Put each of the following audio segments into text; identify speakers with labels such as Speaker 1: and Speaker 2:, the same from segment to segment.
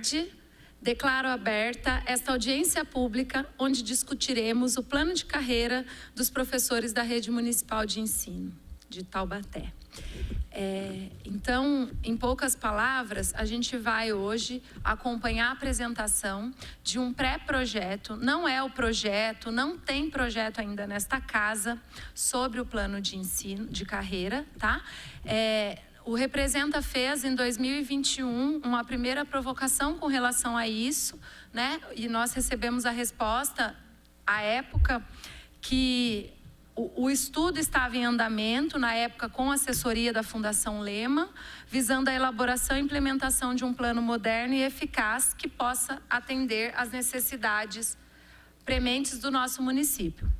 Speaker 1: tarde, declaro aberta esta audiência pública, onde discutiremos o plano de carreira dos professores da Rede Municipal de Ensino de Taubaté. Então, em poucas palavras, a gente vai hoje acompanhar a apresentação de um pré-projeto. Não é o projeto, não tem projeto ainda nesta casa sobre o plano de ensino, de carreira, tá? O Representa fez em 2021 uma primeira provocação com relação a isso, né? E nós recebemos a resposta à época que o estudo estava em andamento, na época com assessoria da Fundação Lema, visando a elaboração e implementação de um plano moderno e eficaz que possa atender às necessidades prementes do nosso município.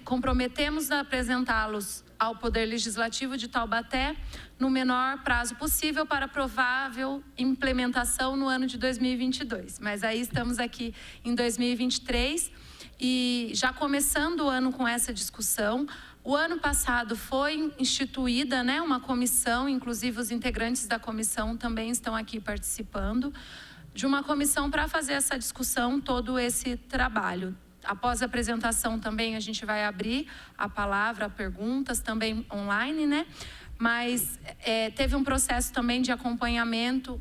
Speaker 1: Comprometemos a apresentá-los ao Poder Legislativo de Taubaté no menor prazo possível para provável implementação no ano de 2022. Mas aí estamos aqui em 2023 e já começando o ano com essa discussão. O ano passado foi instituída, né, uma comissão, inclusive os integrantes da comissão também estão aqui participando, de uma comissão para fazer essa discussão, todo esse trabalho. Após a apresentação também a gente vai abrir a palavra, perguntas também online, né? Mas teve um processo também de acompanhamento,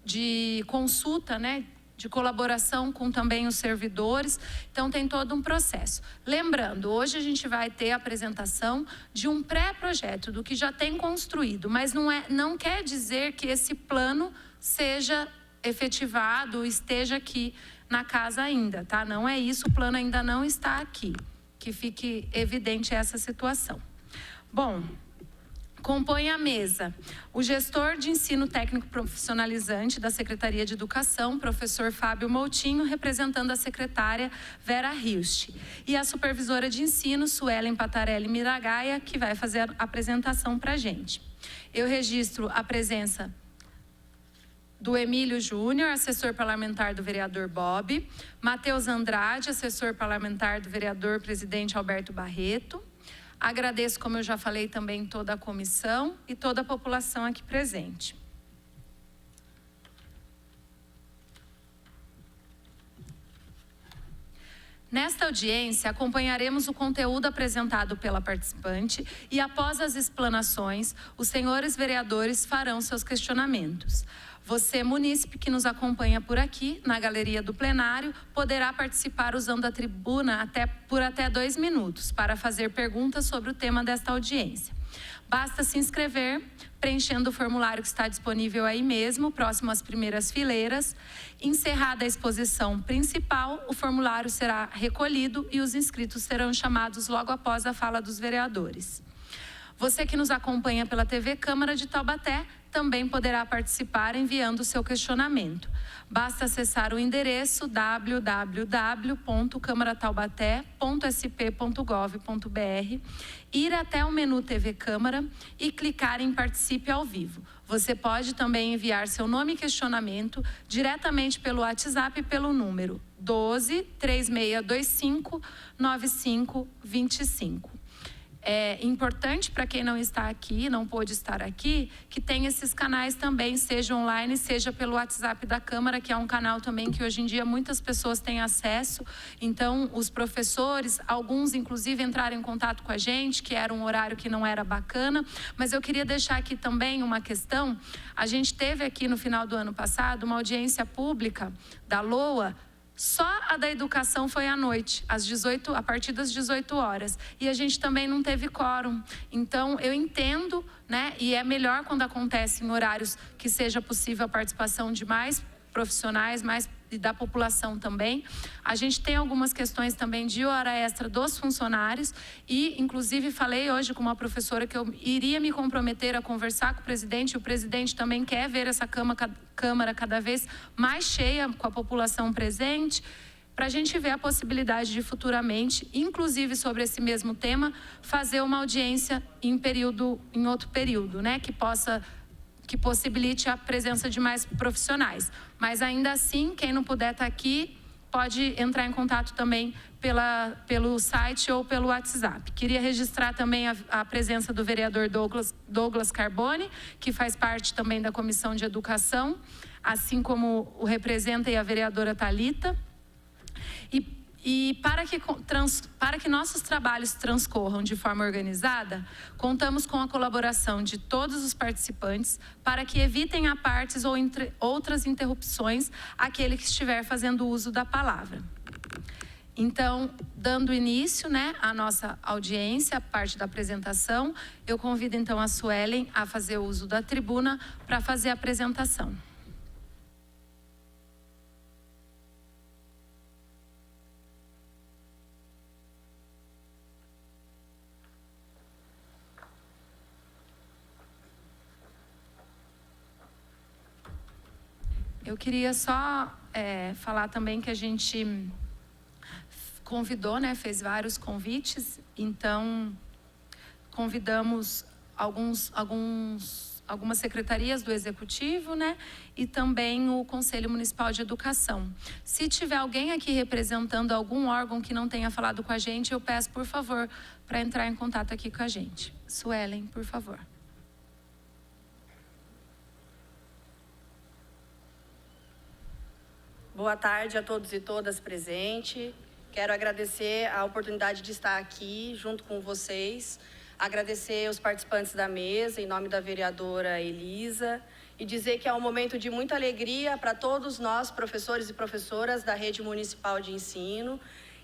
Speaker 1: de consulta, né? De colaboração com também os servidores, então tem todo um processo. Lembrando, hoje a gente vai ter a apresentação de um pré-projeto, do que já tem construído, mas não quer dizer que esse plano seja efetivado, esteja aqui na casa ainda, tá? Não é isso, o plano ainda não está aqui, que fique evidente essa situação. Bom, compõe a mesa o gestor de ensino técnico profissionalizante da Secretaria de Educação, professor Fábio Moutinho, representando a secretária Vera Hilst, e a supervisora de ensino, Suelen Patarelli Miragaia, que vai fazer a apresentação para a gente. Eu registro a presença do Emílio Júnior, assessor parlamentar do vereador Bob, Matheus Andrade, assessor parlamentar do vereador presidente Alberto Barreto. Agradeço, como eu já falei, também toda a comissão e toda a população aqui presente. Nesta audiência, acompanharemos o conteúdo apresentado pela participante e, após as explanações, os senhores vereadores farão seus questionamentos. Você, munícipe, que nos acompanha por aqui, na galeria do plenário, poderá participar usando a tribuna por até 2 minutos para fazer perguntas sobre o tema desta audiência. Basta se inscrever, preenchendo o formulário que está disponível aí mesmo, próximo às primeiras fileiras. Encerrada a exposição principal, o formulário será recolhido e os inscritos serão chamados logo após a fala dos vereadores. Você que nos acompanha pela TV Câmara de Taubaté também poderá participar enviando o seu questionamento. Basta acessar o endereço www.câmarataubaté.sp.gov.br, ir até o menu TV Câmara e clicar em Participe ao vivo. Você pode também enviar seu nome e questionamento diretamente pelo WhatsApp pelo número 12 3625 9525. É importante para quem não está aqui, não pôde estar aqui, que tem esses canais também, seja online, seja pelo WhatsApp da Câmara, que é um canal também que hoje em dia muitas pessoas têm acesso. Então, os professores, alguns inclusive entraram em contato com a gente, que era um horário que não era bacana, mas eu queria deixar aqui também uma questão. A gente teve aqui no final do ano passado uma audiência pública da LOA. Só a da educação foi à noite, a partir das 18 horas. E a gente também não teve quórum. Então, eu entendo, né? E é melhor quando acontece em horários que seja possível a participação de mais profissionais, mais e da população também. A gente tem algumas questões também de hora extra dos funcionários e, inclusive, falei hoje com uma professora que eu iria me comprometer a conversar com o presidente. O presidente também quer ver essa Câmara cada vez mais cheia, com a população presente, para a gente ver a possibilidade de futuramente, inclusive sobre esse mesmo tema, fazer uma audiência em outro período, né, que possibilite a presença de mais profissionais. Mas ainda assim, quem não puder estar aqui, pode entrar em contato também pelo site ou pelo WhatsApp. Queria registrar também a presença do vereador Douglas Carbone, que faz parte também da Comissão de Educação. assim como o representa a vereadora Thalita. E para que nossos trabalhos transcorram de forma organizada, contamos com a colaboração de todos os participantes para que evitem apartes ou outras interrupções àquele que estiver fazendo uso da palavra. Então, dando início, à nossa audiência, a parte da apresentação, eu convido então a Suelen a fazer uso da tribuna para fazer a apresentação. Eu queria só falar também que a gente convidou, fez vários convites, então convidamos algumas secretarias do Executivo, e também o Conselho Municipal de Educação. Se tiver alguém aqui representando algum órgão que não tenha falado com a gente, eu peço, por favor, para entrar em contato aqui com a gente. Suelen, por favor.
Speaker 2: Boa tarde a todos e todas presentes. Quero agradecer a oportunidade de estar aqui junto com vocês, agradecer os participantes da mesa, em nome da vereadora Elisa, e dizer que é um momento de muita alegria para todos nós, professores e professoras da Rede Municipal de Ensino,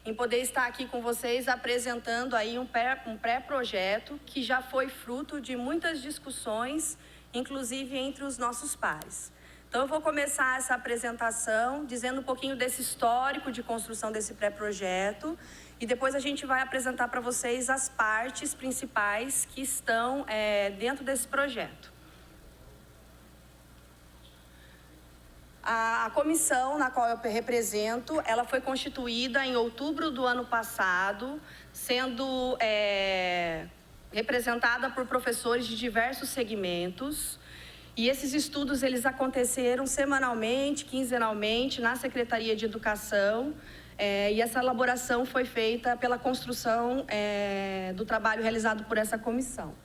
Speaker 2: em poder estar aqui com vocês apresentando aí um pré-projeto que já foi fruto de muitas discussões, inclusive entre os nossos pares. Então, eu vou começar essa apresentação dizendo um pouquinho desse histórico de construção desse pré-projeto e depois a gente vai apresentar para vocês as partes principais que estão dentro desse projeto. A comissão na qual eu represento, ela foi constituída em outubro do ano passado, sendo representada por professores de diversos segmentos. E esses estudos, eles aconteceram semanalmente, quinzenalmente, na Secretaria de Educação, e essa elaboração foi feita pela construção do trabalho realizado por essa comissão.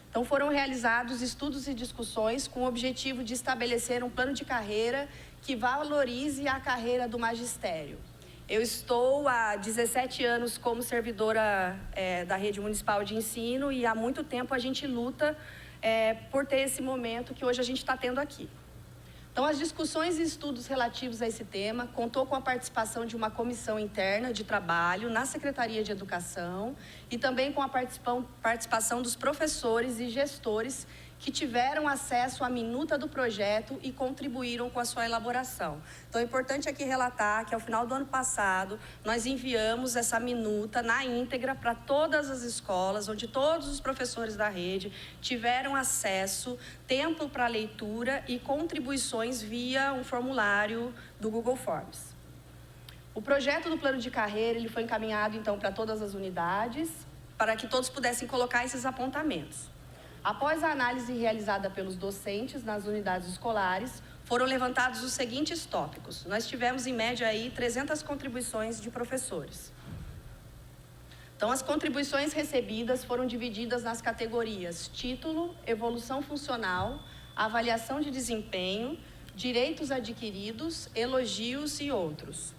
Speaker 2: Então, foram realizados estudos e discussões com o objetivo de estabelecer um plano de carreira que valorize a carreira do magistério. Eu estou há 17 anos como servidora da Rede Municipal de Ensino e há muito tempo a gente luta por ter esse momento que hoje a gente está tendo aqui. Então, as discussões e estudos relativos a esse tema contou com a participação de uma comissão interna de trabalho na Secretaria de Educação e também com a participação dos professores e gestores que tiveram acesso à minuta do projeto e contribuíram com a sua elaboração. Então, é importante aqui relatar que, ao final do ano passado, nós enviamos essa minuta na íntegra para todas as escolas, onde todos os professores da rede tiveram acesso, tempo para leitura e contribuições via um formulário do Google Forms. O projeto do plano de carreira ele foi encaminhado, então, para todas as unidades, para que todos pudessem colocar esses apontamentos. Após a análise realizada pelos docentes nas unidades escolares, foram levantados os seguintes tópicos. Nós tivemos, em média, aí, 300 contribuições de professores. Então, as contribuições recebidas foram divididas nas categorias título, evolução funcional, avaliação de desempenho, direitos adquiridos, elogios e outros.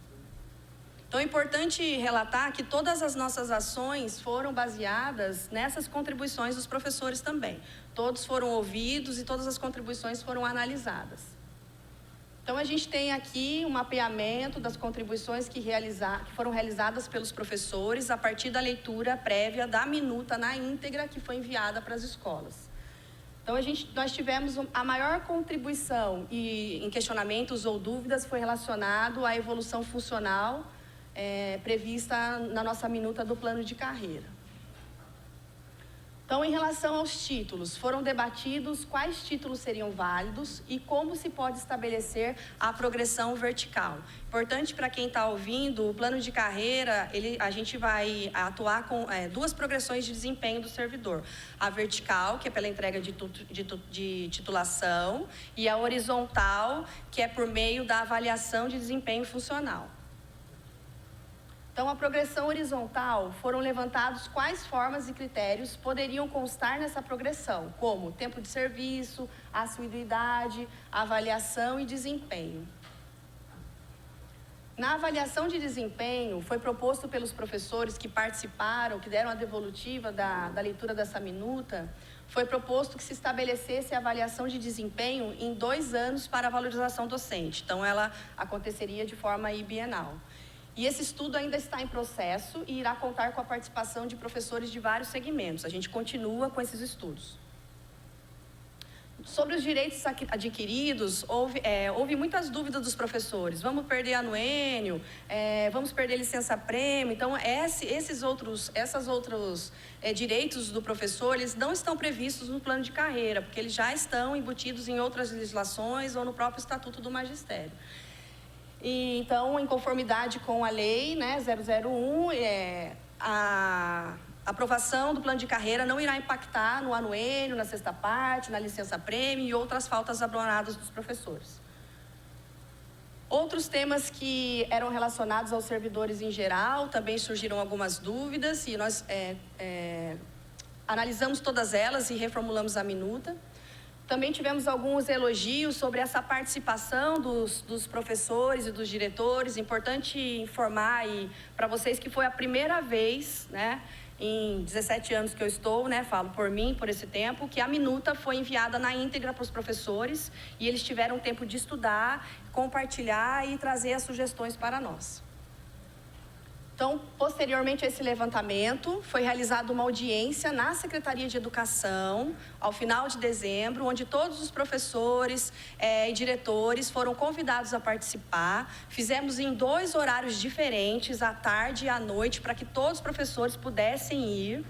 Speaker 2: Então, é importante relatar que todas as nossas ações foram baseadas nessas contribuições dos professores também. Todos foram ouvidos e todas as contribuições foram analisadas. Então, a gente tem aqui um mapeamento das contribuições que foram realizadas pelos professores a partir da leitura prévia da minuta na íntegra que foi enviada para as escolas. Então, nós tivemos a maior contribuição em questionamentos ou dúvidas foi relacionado à evolução funcional prevista na nossa minuta do plano de carreira. Então, em relação aos títulos, foram debatidos quais títulos seriam válidos e como se pode estabelecer a progressão vertical. Importante para quem está ouvindo, o plano de carreira, a gente vai atuar com duas progressões de desempenho do servidor. A vertical, que é pela entrega de titulação, e a horizontal, que é por meio da avaliação de desempenho funcional. Então, a progressão horizontal, foram levantados quais formas e critérios poderiam constar nessa progressão, como tempo de serviço, assiduidade, avaliação e desempenho. Na avaliação de desempenho, foi proposto pelos professores que participaram, que deram a devolutiva da leitura dessa minuta, foi proposto que se estabelecesse a avaliação de desempenho em 2 anos para a valorização docente. Então, ela aconteceria de forma bienal. E esse estudo ainda está em processo e irá contar com a participação de professores de vários segmentos. A gente continua com esses estudos. Sobre os direitos adquiridos, houve muitas dúvidas dos professores. Vamos perder anuênio, vamos perder licença-prêmio. Então, esses outros direitos do professor, eles não estão previstos no plano de carreira, porque eles já estão embutidos em outras legislações ou no próprio Estatuto do Magistério. E, então, em conformidade com a lei, né, 001, a aprovação do plano de carreira não irá impactar no anuênio, na sexta parte, na licença-prêmio e outras faltas abonadas dos professores. Outros temas que eram relacionados aos servidores em geral, também surgiram algumas dúvidas e nós analisamos todas elas e reformulamos a minuta. Também tivemos alguns elogios sobre essa participação dos professores e dos diretores. Importante informar para vocês que foi a primeira vez, né, em 17 anos que eu estou, né, falo por mim, por esse tempo, que a minuta foi enviada na íntegra para os professores e eles tiveram tempo de estudar, compartilhar e trazer as sugestões para nós. Então, posteriormente a esse levantamento, foi realizada uma audiência na Secretaria de Educação, ao final de dezembro, onde todos os professores e diretores foram convidados a participar. Fizemos em 2 horários diferentes, à tarde e à noite, para que todos os professores pudessem ir.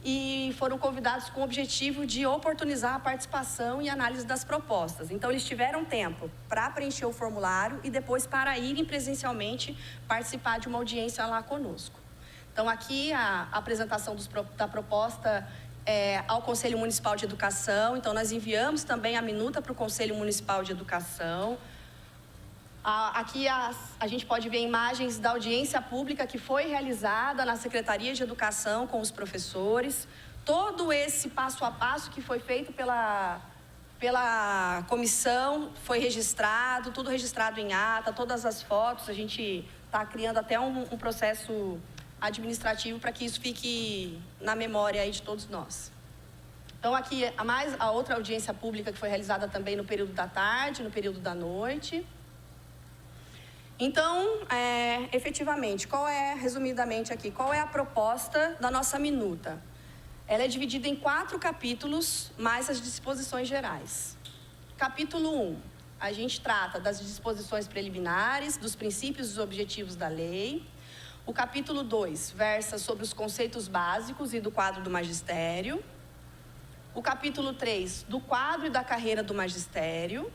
Speaker 2: E foram convidados com o objetivo de oportunizar a participação e análise das propostas. Então, eles tiveram tempo para preencher o formulário e depois para irem presencialmente participar de uma audiência lá conosco. Então, aqui a apresentação da proposta ao Conselho Municipal de Educação. Então, nós enviamos também a minuta para o Conselho Municipal de Educação. Aqui a gente pode ver imagens da audiência pública que foi realizada na Secretaria de Educação com os professores. Todo esse passo a passo que foi feito pela comissão foi registrado, tudo registrado em ata, todas as fotos. A gente está criando até um processo administrativo para que isso fique na memória aí de todos nós. Então, aqui a outra audiência pública que foi realizada também no período da tarde, no período da noite. Então, efetivamente, resumidamente aqui, qual é a proposta da nossa minuta? Ela é dividida em 4 capítulos, mais as disposições gerais. Capítulo 1, a gente trata das disposições preliminares, dos princípios e dos objetivos da lei. O capítulo 2 versa sobre os conceitos básicos e do quadro do magistério. O capítulo 3, do quadro e da carreira do magistério.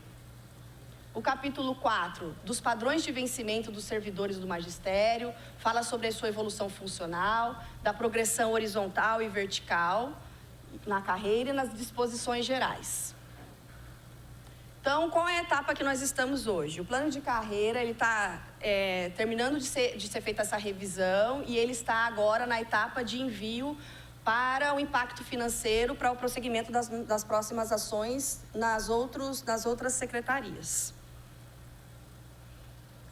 Speaker 2: O capítulo 4, dos padrões de vencimento dos servidores do magistério, fala sobre a sua evolução funcional, da progressão horizontal e vertical na carreira e nas disposições gerais. Então, qual é a etapa que nós estamos hoje? O plano de carreira está terminando de ser feita essa revisão e ele está agora na etapa de envio para o impacto financeiro, para o prosseguimento das próximas ações nas outras secretarias.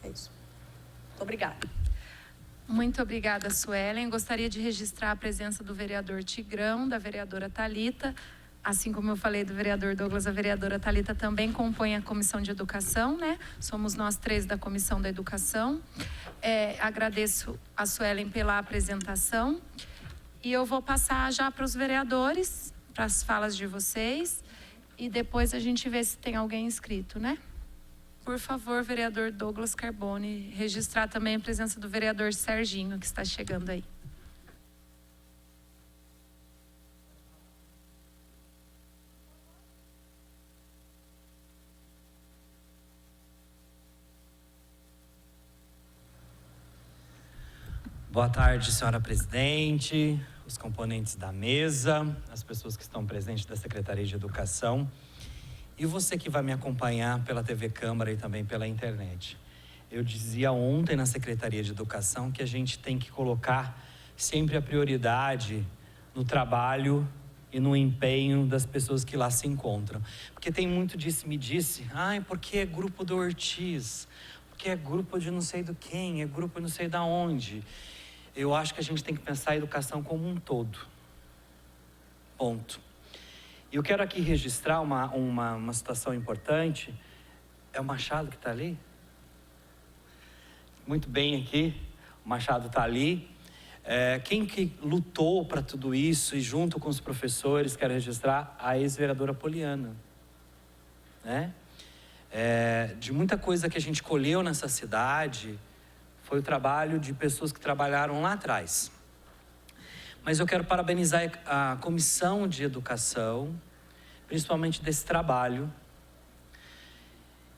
Speaker 2: É isso. Muito obrigada.
Speaker 1: Muito obrigada, Suelen. Gostaria de registrar a presença do vereador Tigrão, da vereadora Thalita. Assim como eu falei do vereador Douglas, a vereadora Thalita também compõe a Comissão de Educação, né? Somos nós 3 da Comissão da Educação. Agradeço a Suelen pela apresentação. E eu vou passar já para os vereadores, para as falas de vocês. E depois a gente vê se tem alguém inscrito, né? Por favor, vereador Douglas Carbone, registrar também a presença do vereador Serginho, que está chegando aí.
Speaker 3: Boa tarde, senhora presidente, os componentes da mesa, as pessoas que estão presentes da Secretaria de Educação. E você que vai me acompanhar pela TV Câmara e também pela internet. Eu dizia ontem na Secretaria de Educação que a gente tem que colocar sempre a prioridade no trabalho e no empenho das pessoas que lá se encontram. Porque tem muito disse-me-disse, porque é grupo do Ortiz, porque é grupo de não sei do quem, é grupo de não sei da onde. Eu acho que a gente tem que pensar a educação como um todo. Ponto. E eu quero aqui registrar uma situação importante. É o Machado que está ali? Muito bem aqui, o Machado está ali. Quem que lutou para tudo isso e junto com os professores, quero registrar a ex-vereadora Poliana, né? De muita coisa que a gente colheu nessa cidade, foi o trabalho de pessoas que trabalharam lá atrás. Mas eu quero parabenizar a Comissão de Educação, principalmente desse trabalho,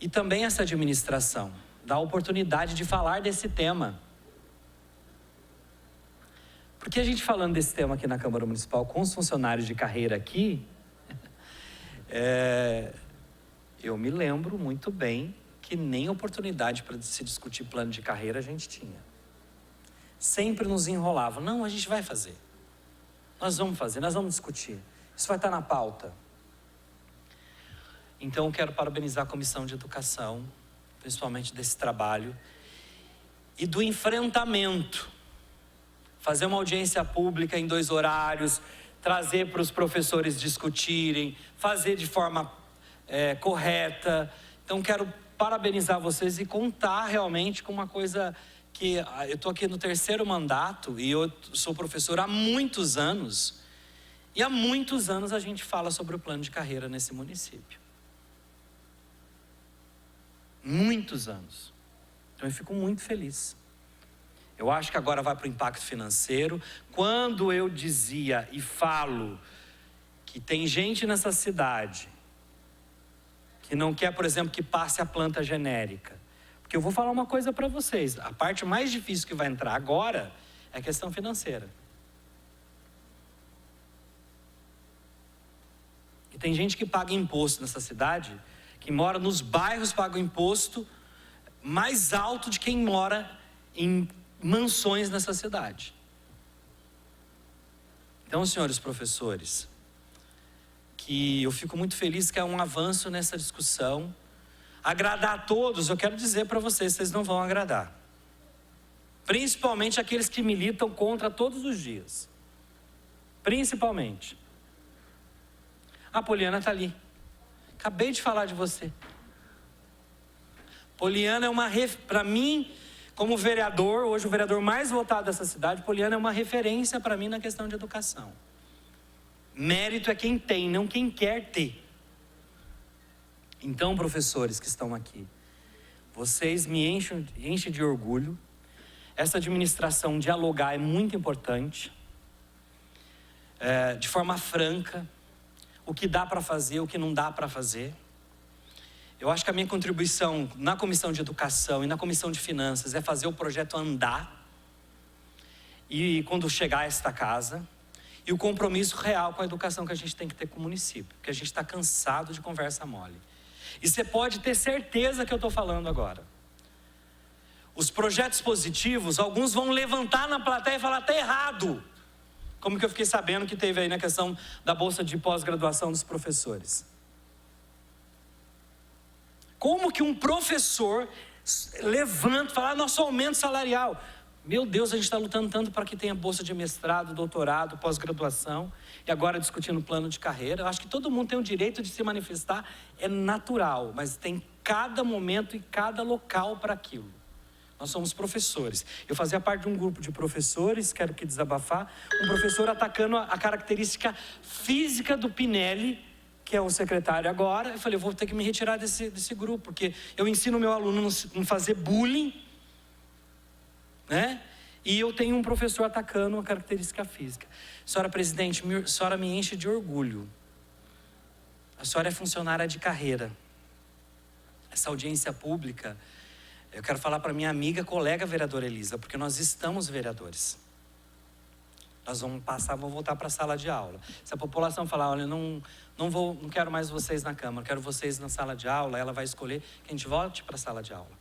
Speaker 3: e também essa administração, da oportunidade de falar desse tema. Porque a gente falando desse tema aqui na Câmara Municipal, com os funcionários de carreira aqui, eu me lembro muito bem que nem oportunidade para se discutir plano de carreira a gente tinha. Sempre nos enrolava. Não, a gente vai fazer. Nós vamos fazer, nós vamos discutir. Isso vai estar na pauta. Então eu quero parabenizar a Comissão de Educação, principalmente desse trabalho, e do enfrentamento. Fazer uma audiência pública em 2 horários, trazer para os professores discutirem, fazer de forma correta. Então quero parabenizar vocês e contar realmente com uma coisa que eu estou aqui no 3º mandato e eu sou professor há muitos anos. E há muitos anos a gente fala sobre o plano de carreira nesse município. Muitos anos. Então eu fico muito feliz. Eu acho que agora vai para o impacto financeiro. Quando eu dizia e falo que tem gente nessa cidade que não quer, por exemplo, que passe a planta genérica. Porque eu vou falar uma coisa para vocês. A parte mais difícil que vai entrar agora é a questão financeira. E tem gente que paga imposto nessa cidade, que mora nos bairros, paga o imposto mais alto de quem mora em mansões nessa cidade. Então, senhores professores, que eu fico muito feliz que é um avanço nessa discussão. Agradar a todos, eu quero dizer para vocês não vão agradar. Principalmente aqueles que militam contra todos os dias. Principalmente. A Poliana está ali. Acabei de falar de você. Poliana é para mim, como vereador, hoje o vereador mais votado dessa cidade, Poliana é uma referência para mim na questão de educação. Mérito é quem tem, não quem quer ter. Então, professores que estão aqui, vocês me enchem de orgulho. Essa administração dialogar é muito importante. De forma franca, o que dá para fazer, o que não dá para fazer. Eu acho que a minha contribuição na Comissão de Educação e na Comissão de Finanças é fazer o projeto andar. E quando chegar a esta casa, e o compromisso real com a educação que a gente tem que ter com o município, porque a gente está cansado de conversa mole. E você pode ter certeza que eu estou falando agora. Os projetos positivos, alguns vão levantar na plateia e falar, está errado. Como que eu fiquei sabendo que teve aí na questão da bolsa de pós-graduação dos professores. Como que um professor levanta e fala, nosso aumento salarial. Meu Deus, a gente está lutando tanto para que tenha bolsa de mestrado, doutorado, pós-graduação, e agora discutindo plano de carreira. Eu acho que todo mundo tem o direito de se manifestar, é natural, mas tem cada momento e cada local para aquilo. Nós somos professores. Eu fazia parte de um grupo de professores, quero que desabafar, um professor atacando a característica física do Pinelli, que é o secretário agora. Eu falei, eu vou ter que me retirar desse grupo, porque eu ensino o meu aluno a não fazer bullying, né? E eu tenho um professor atacando uma característica física. Senhora presidente, a senhora me enche de orgulho. A senhora é funcionária de carreira. Essa audiência pública, eu quero falar para minha amiga, colega vereadora Elisa, porque nós estamos vereadores. Nós vamos voltar para a sala de aula. Se a população falar, olha, não quero mais vocês na Câmara, quero vocês na sala de aula, ela vai escolher que a gente volte para a sala de aula.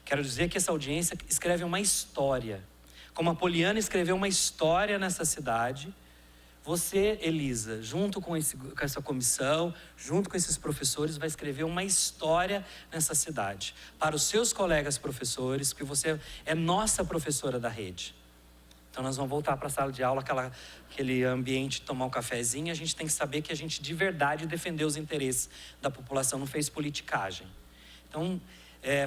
Speaker 3: Quero dizer que essa audiência escreve uma história. Como a Poliana escreveu uma história nessa cidade, você, Elisa, junto com essa comissão, junto com esses professores, vai escrever uma história nessa cidade. Para os seus colegas professores, porque você é nossa professora da rede. Então nós vamos voltar para a sala de aula, aquele ambiente de tomar um cafezinho. A gente tem que saber que a gente de verdade defendeu os interesses da população, não fez politicagem. Então,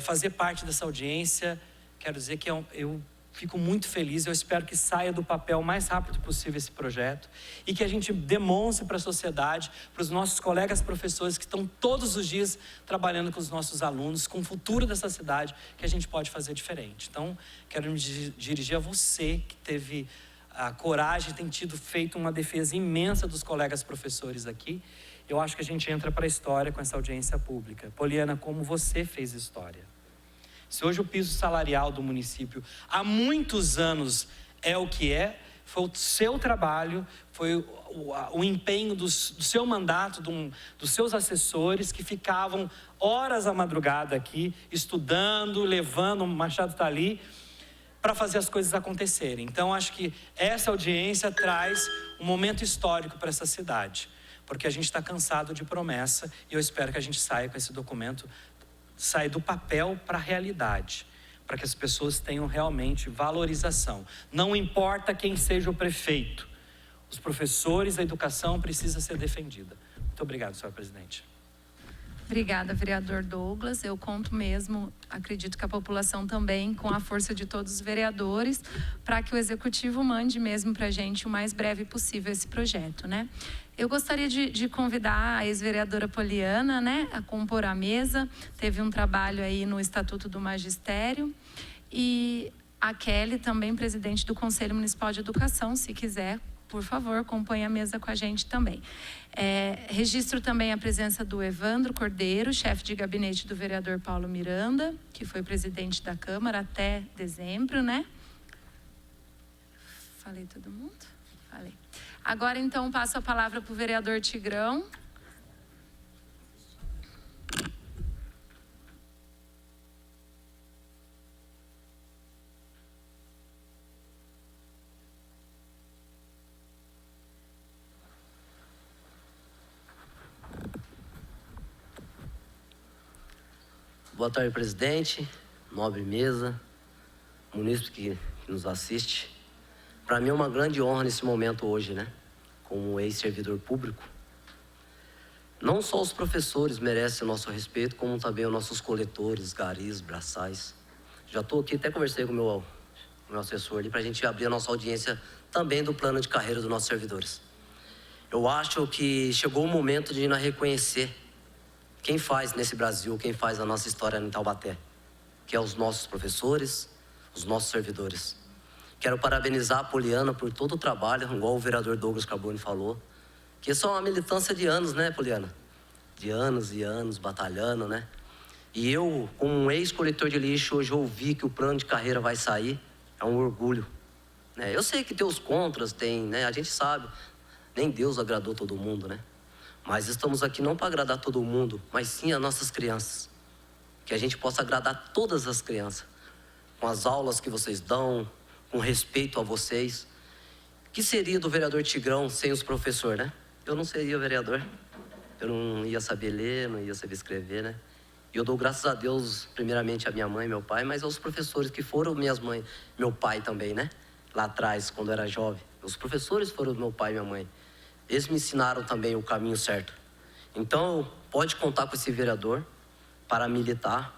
Speaker 3: fazer parte dessa audiência, quero dizer que eu fico muito feliz, eu espero que saia do papel o mais rápido possível esse projeto e que a gente demonstre para a sociedade, para os nossos colegas professores que estão todos os dias trabalhando com os nossos alunos, com o futuro dessa cidade, que a gente pode fazer diferente. Então, quero me dirigir a você que teve a coragem, tem feito uma defesa imensa dos colegas professores aqui. Eu acho que a gente entra para a história com essa audiência pública. Poliana, como você fez história. Se hoje o piso salarial do município há muitos anos é o que é, foi o seu trabalho, foi o empenho do seu mandato, dos seus assessores que ficavam horas à madrugada aqui, estudando, levando, o Machado está ali, para fazer as coisas acontecerem. Então, acho que essa audiência traz um momento histórico para essa cidade, porque a gente está cansado de promessa e eu espero que a gente saia com esse documento, saia do papel para a realidade, para que as pessoas tenham realmente valorização. Não importa quem seja o prefeito, os professores, a educação precisa ser defendida. Muito obrigado, senhor presidente.
Speaker 1: Obrigada, vereador Douglas. Eu conto mesmo, acredito que a população também, com a força de todos os vereadores, para que o executivo mande mesmo para a gente o mais breve possível esse projeto, né? Eu gostaria de convidar a ex-vereadora Poliana, né, a compor a mesa. Teve um trabalho aí no Estatuto do Magistério. E a Kelly, também presidente do Conselho Municipal de Educação, se quiser, por favor, acompanhe a mesa com a gente também. Registro também a presença do Evandro Cordeiro, chefe de gabinete do vereador Paulo Miranda, que foi presidente da Câmara até dezembro, né? Falei todo mundo? Falei. Agora, então, passo a palavra para o vereador Tigrão.
Speaker 4: Boa tarde, presidente, nobre mesa, munícipe que nos assiste. Para mim é uma grande honra nesse momento hoje, né? Como ex-servidor público. Não só os professores merecem o nosso respeito, como também os nossos coletores, garis, braçais. Já estou aqui, até conversei com o meu assessor ali, para a gente abrir a nossa audiência também do plano de carreira dos nossos servidores. Eu acho que chegou o momento de nós reconhecer quem faz nesse Brasil, quem faz a nossa história em Taubaté, que é os nossos professores, os nossos servidores. Quero parabenizar a Poliana por todo o trabalho, igual o vereador Douglas Carbone falou, que isso é uma militância de anos, né, Poliana? De anos e anos, batalhando, né? E eu, como um ex-coletor de lixo, hoje ouvi que o plano de carreira vai sair, é um orgulho, né? Eu sei que tem os contras, tem, né? A gente sabe, nem Deus agradou todo mundo, né? Mas estamos aqui não para agradar todo mundo, mas sim as nossas crianças. Que a gente possa agradar todas as crianças, com as aulas que vocês dão, com respeito a vocês. O que seria do vereador Tigrão sem os professores, né? Eu não seria vereador. Eu não ia saber ler, não ia saber escrever, né? E eu dou graças a Deus, primeiramente a minha mãe e meu pai, mas aos professores que foram minhas mães, meu pai também, né? Lá atrás, quando eu era jovem. Os professores foram meu pai e minha mãe. Eles me ensinaram também o caminho certo. Então, pode contar com esse vereador para militar,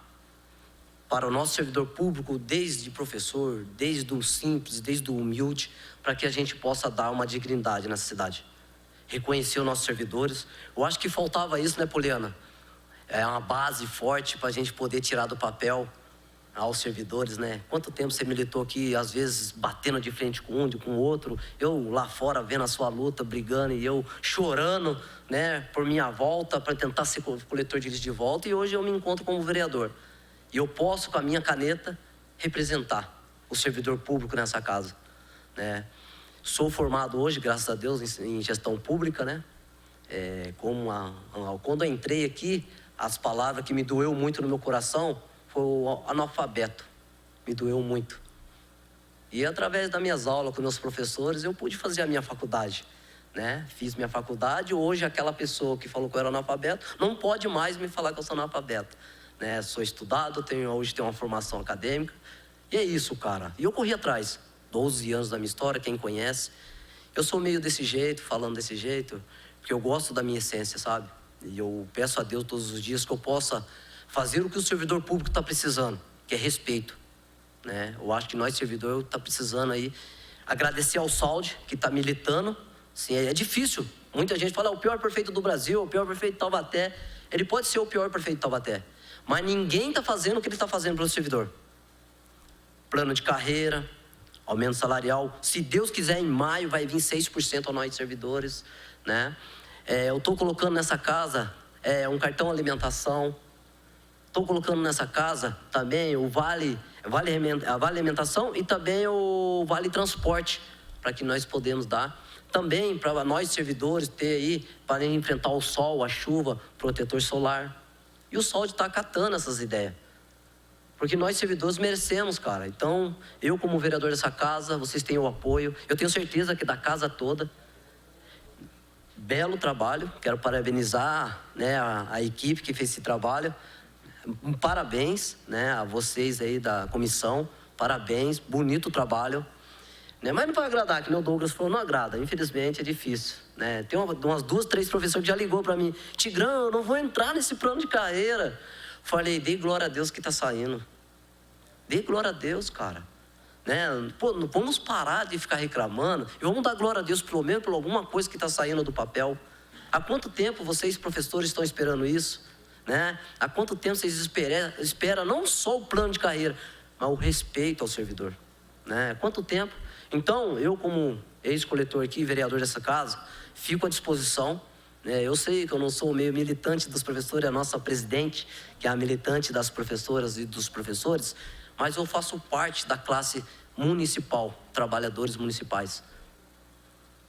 Speaker 4: para o nosso servidor público, desde professor, desde o simples, desde o humilde, para que a gente possa dar uma dignidade nessa cidade. Reconhecer os nossos servidores. Eu acho que faltava isso, né, Poliana? É uma base forte para a gente poder tirar do papel aos servidores, né? Quanto tempo você militou aqui, às vezes batendo de frente com um, com o outro, eu lá fora vendo a sua luta, brigando, e eu chorando, né, por minha volta, para tentar ser coletor de lixo de volta, e hoje eu me encontro como vereador. E eu posso, com a minha caneta, representar o servidor público nessa casa, né? Sou formado hoje, graças a Deus, em gestão pública, né? Quando eu entrei aqui, as palavras que me doeu muito no meu coração foi o analfabeto. Me doeu muito. E através das minhas aulas com meus professores, eu pude fazer a minha faculdade, né? Fiz minha faculdade. Hoje, aquela pessoa que falou que eu era analfabeto não pode mais me falar que eu sou analfabeto, né? Sou estudado, hoje tenho uma formação acadêmica. E é isso, cara. E eu corri atrás. 12 anos da minha história, quem conhece. Eu sou meio desse jeito, falando desse jeito, porque eu gosto da minha essência, sabe? E eu peço a Deus todos os dias que eu possa fazer o que o servidor público está precisando, que é respeito, né? Eu acho que nós, servidor, está precisando aí agradecer ao Saldi, que está militando. Sim, é difícil. Muita gente fala, o pior prefeito do Brasil, o pior prefeito de Taubaté. Ele pode ser o pior prefeito de Taubaté, mas ninguém está fazendo o que ele está fazendo para o servidor. Plano de carreira, aumento salarial. Se Deus quiser, em maio vai vir 6% a nós servidores, né? Eu estou colocando nessa casa um cartão alimentação. Estou colocando nessa casa também o vale alimentação e também o vale transporte, para que nós podemos dar. Também para nós servidores ter aí, para enfrentar o sol, a chuva, protetor solar. E o Saldi está acatando essas ideias. Porque nós servidores merecemos, cara. Então, eu como vereador dessa casa, vocês têm o apoio. Eu tenho certeza que da casa toda. Belo trabalho. Quero parabenizar, né, a equipe que fez esse trabalho. Parabéns, né, a vocês aí da comissão. Parabéns, bonito trabalho. Né? Mas não vai agradar, que nem o Douglas falou, não agrada. Infelizmente é difícil. Né? Tem umas 2, 3 professores que já ligou para mim. Tigrão, eu não vou entrar nesse plano de carreira. Falei, dê glória a Deus que está saindo. Dê glória a Deus, cara. Né? Pô, não vamos parar de ficar reclamando e vamos dar glória a Deus pelo menos por alguma coisa que está saindo do papel. Há quanto tempo vocês, professores, estão esperando isso? Né? Há quanto tempo vocês esperam não só o plano de carreira, mas o respeito ao servidor? Né? Há quanto tempo? Então, eu como ex-coletor aqui, vereador dessa casa, fico à disposição. Eu sei que eu não sou meio militante dos professores, a nossa presidente, que é a militante das professoras e dos professores, mas eu faço parte da classe municipal, trabalhadores municipais.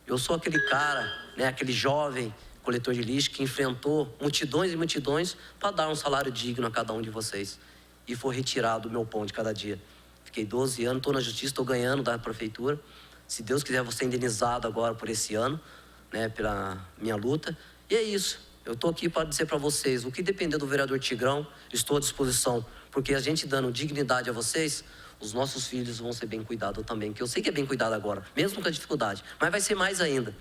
Speaker 4: Eu sou aquele cara, né, aquele jovem coletor de lixo que enfrentou multidões e multidões para dar um salário digno a cada um de vocês. E foi retirado o meu pão de cada dia. Fiquei 12 anos, estou na justiça, estou ganhando da prefeitura. Se Deus quiser, vou ser indenizado agora por esse ano, né, pela minha luta. E é isso. Eu estou aqui para dizer para vocês, o que depender do vereador Tigrão, estou à disposição. Porque a gente dando dignidade a vocês, os nossos filhos vão ser bem cuidados também. Que eu sei que é bem cuidado agora, mesmo com a dificuldade. Mas vai ser mais ainda,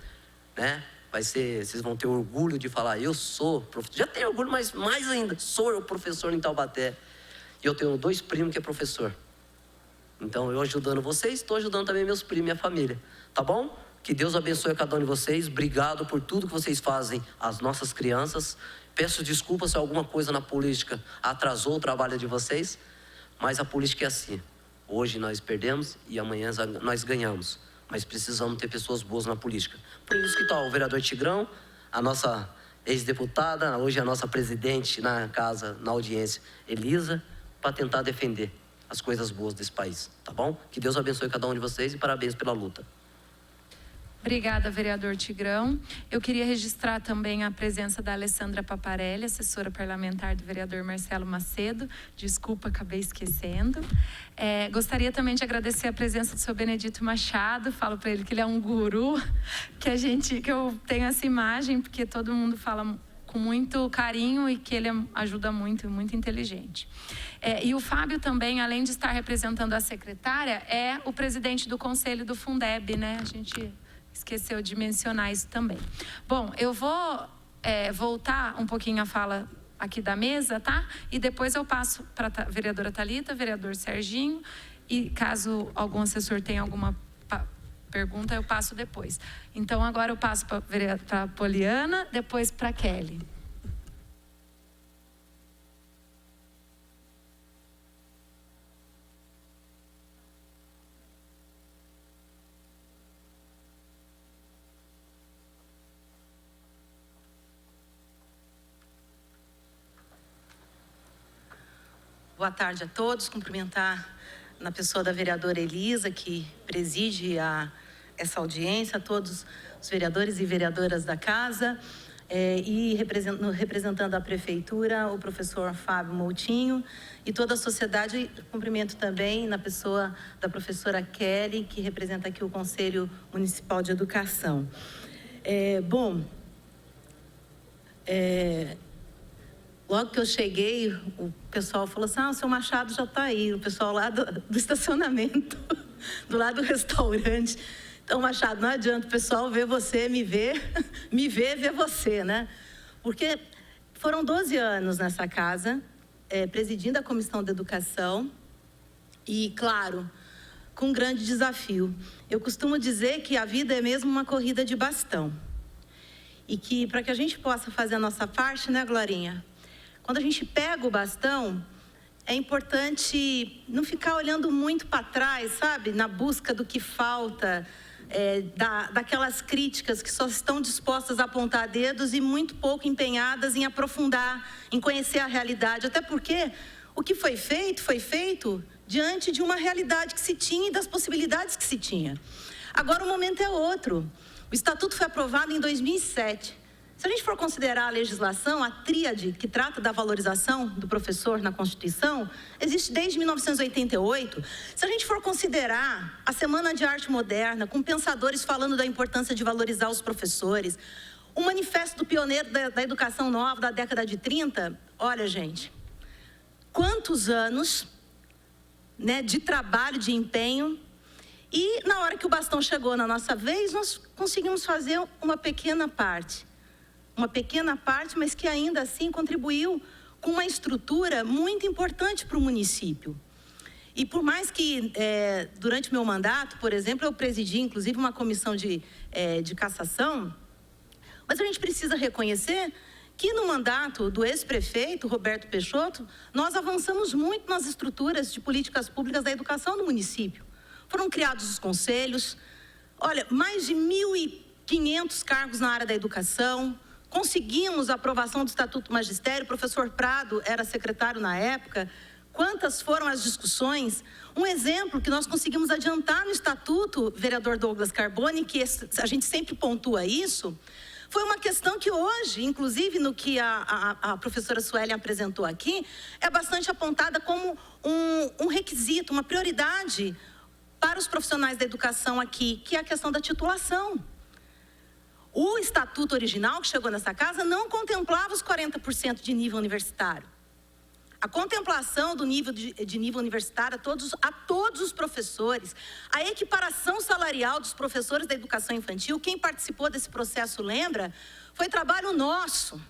Speaker 4: né? Vai ser, vocês vão ter orgulho de falar, eu sou professor. Já tenho orgulho, mas mais ainda, sou eu professor em Taubaté. E eu tenho 2 primos que é professor. Então, eu ajudando vocês, estou ajudando também meus primos e minha família. Tá bom? Que Deus abençoe a cada um de vocês. Obrigado por tudo que vocês fazem às nossas crianças. Peço desculpas se alguma coisa na política atrasou o trabalho de vocês. Mas a política é assim. Hoje nós perdemos e amanhã nós ganhamos. Mas precisamos ter pessoas boas na política. Por isso que está o vereador Tigrão, a nossa ex-deputada, hoje a nossa presidente na casa, na audiência, Elisa, para tentar defender as coisas boas desse país, tá bom? Que Deus abençoe cada um de vocês e parabéns pela luta.
Speaker 1: Obrigada, vereador Tigrão. Eu queria registrar também a presença da Alessandra Paparelli, assessora parlamentar do vereador Marcelo Macedo. Desculpa, acabei esquecendo. Gostaria também de agradecer a presença do seu Benedito Machado. Falo para ele que ele é um guru, que eu tenho essa imagem, porque todo mundo fala com muito carinho e que ele ajuda muito, muito inteligente. E o Fábio também, além de estar representando a secretária, é o presidente do conselho do Fundeb, né? A gente esqueceu de mencionar isso também. Bom, eu vou voltar um pouquinho a fala aqui da mesa, tá? E depois eu passo para a vereadora Thalita, vereador Serginho, e caso algum assessor tenha alguma pergunta, eu passo depois. Então, agora eu passo para a Poliana, depois para a Kelly.
Speaker 5: Boa tarde a todos. Cumprimentar na pessoa da vereadora Elisa, que preside essa audiência, a todos os vereadores e vereadoras da casa. e representando a Prefeitura, o professor Fábio Moutinho e toda a sociedade. Cumprimento também na pessoa da professora Kelly, que representa aqui o Conselho Municipal de Educação. Logo que eu cheguei, o pessoal falou assim, o seu Machado já está aí, o pessoal lá do estacionamento, do lado do restaurante. Então, Machado, não adianta o pessoal ver você, me ver você, né? Porque foram 12 anos nessa casa, presidindo a Comissão de Educação e, claro, com um grande desafio. Eu costumo dizer que a vida é mesmo uma corrida de bastão. E que, para que a gente possa fazer a nossa parte, né, Glorinha? Quando a gente pega o bastão, é importante não ficar olhando muito para trás, sabe? Na busca do que falta, daquelas críticas que só estão dispostas a apontar dedos e muito pouco empenhadas em aprofundar, em conhecer a realidade. Até porque o que foi feito diante de uma realidade que se tinha e das possibilidades que se tinha. Agora o momento é outro. O Estatuto foi aprovado em 2007. Se a gente for considerar a legislação, a tríade que trata da valorização do professor na Constituição, existe desde 1988. Se a gente for considerar a Semana de Arte Moderna, com pensadores falando da importância de valorizar os professores, o manifesto do pioneiro da educação nova da década de 30, olha, gente, quantos anos, né, de trabalho, de empenho, e na hora que o bastão chegou na nossa vez, nós conseguimos fazer uma pequena parte, mas que ainda assim contribuiu com uma estrutura muito importante para o município. E por mais que, durante meu mandato, por exemplo, eu presidi, inclusive, uma comissão de cassação, mas a gente precisa reconhecer que no mandato do ex-prefeito, Roberto Peixoto, nós avançamos muito nas estruturas de políticas públicas da educação do município. Foram criados os conselhos, olha, mais de 1.500 cargos na área da educação. Conseguimos a aprovação do Estatuto do Magistério, o professor Prado era secretário na época. Quantas foram as discussões? Um exemplo que nós conseguimos adiantar no Estatuto, vereador Douglas Carboni, que a gente sempre pontua isso, foi uma questão que hoje, inclusive no que a professora Suelen apresentou aqui, é bastante apontada como um requisito, uma prioridade para os profissionais da educação aqui, que é a questão da titulação. O estatuto original que chegou nessa casa não contemplava os 40% de nível universitário. A contemplação do nível de nível universitário a todos os professores, a equiparação salarial dos professores da educação infantil, quem participou desse processo lembra, foi trabalho nosso,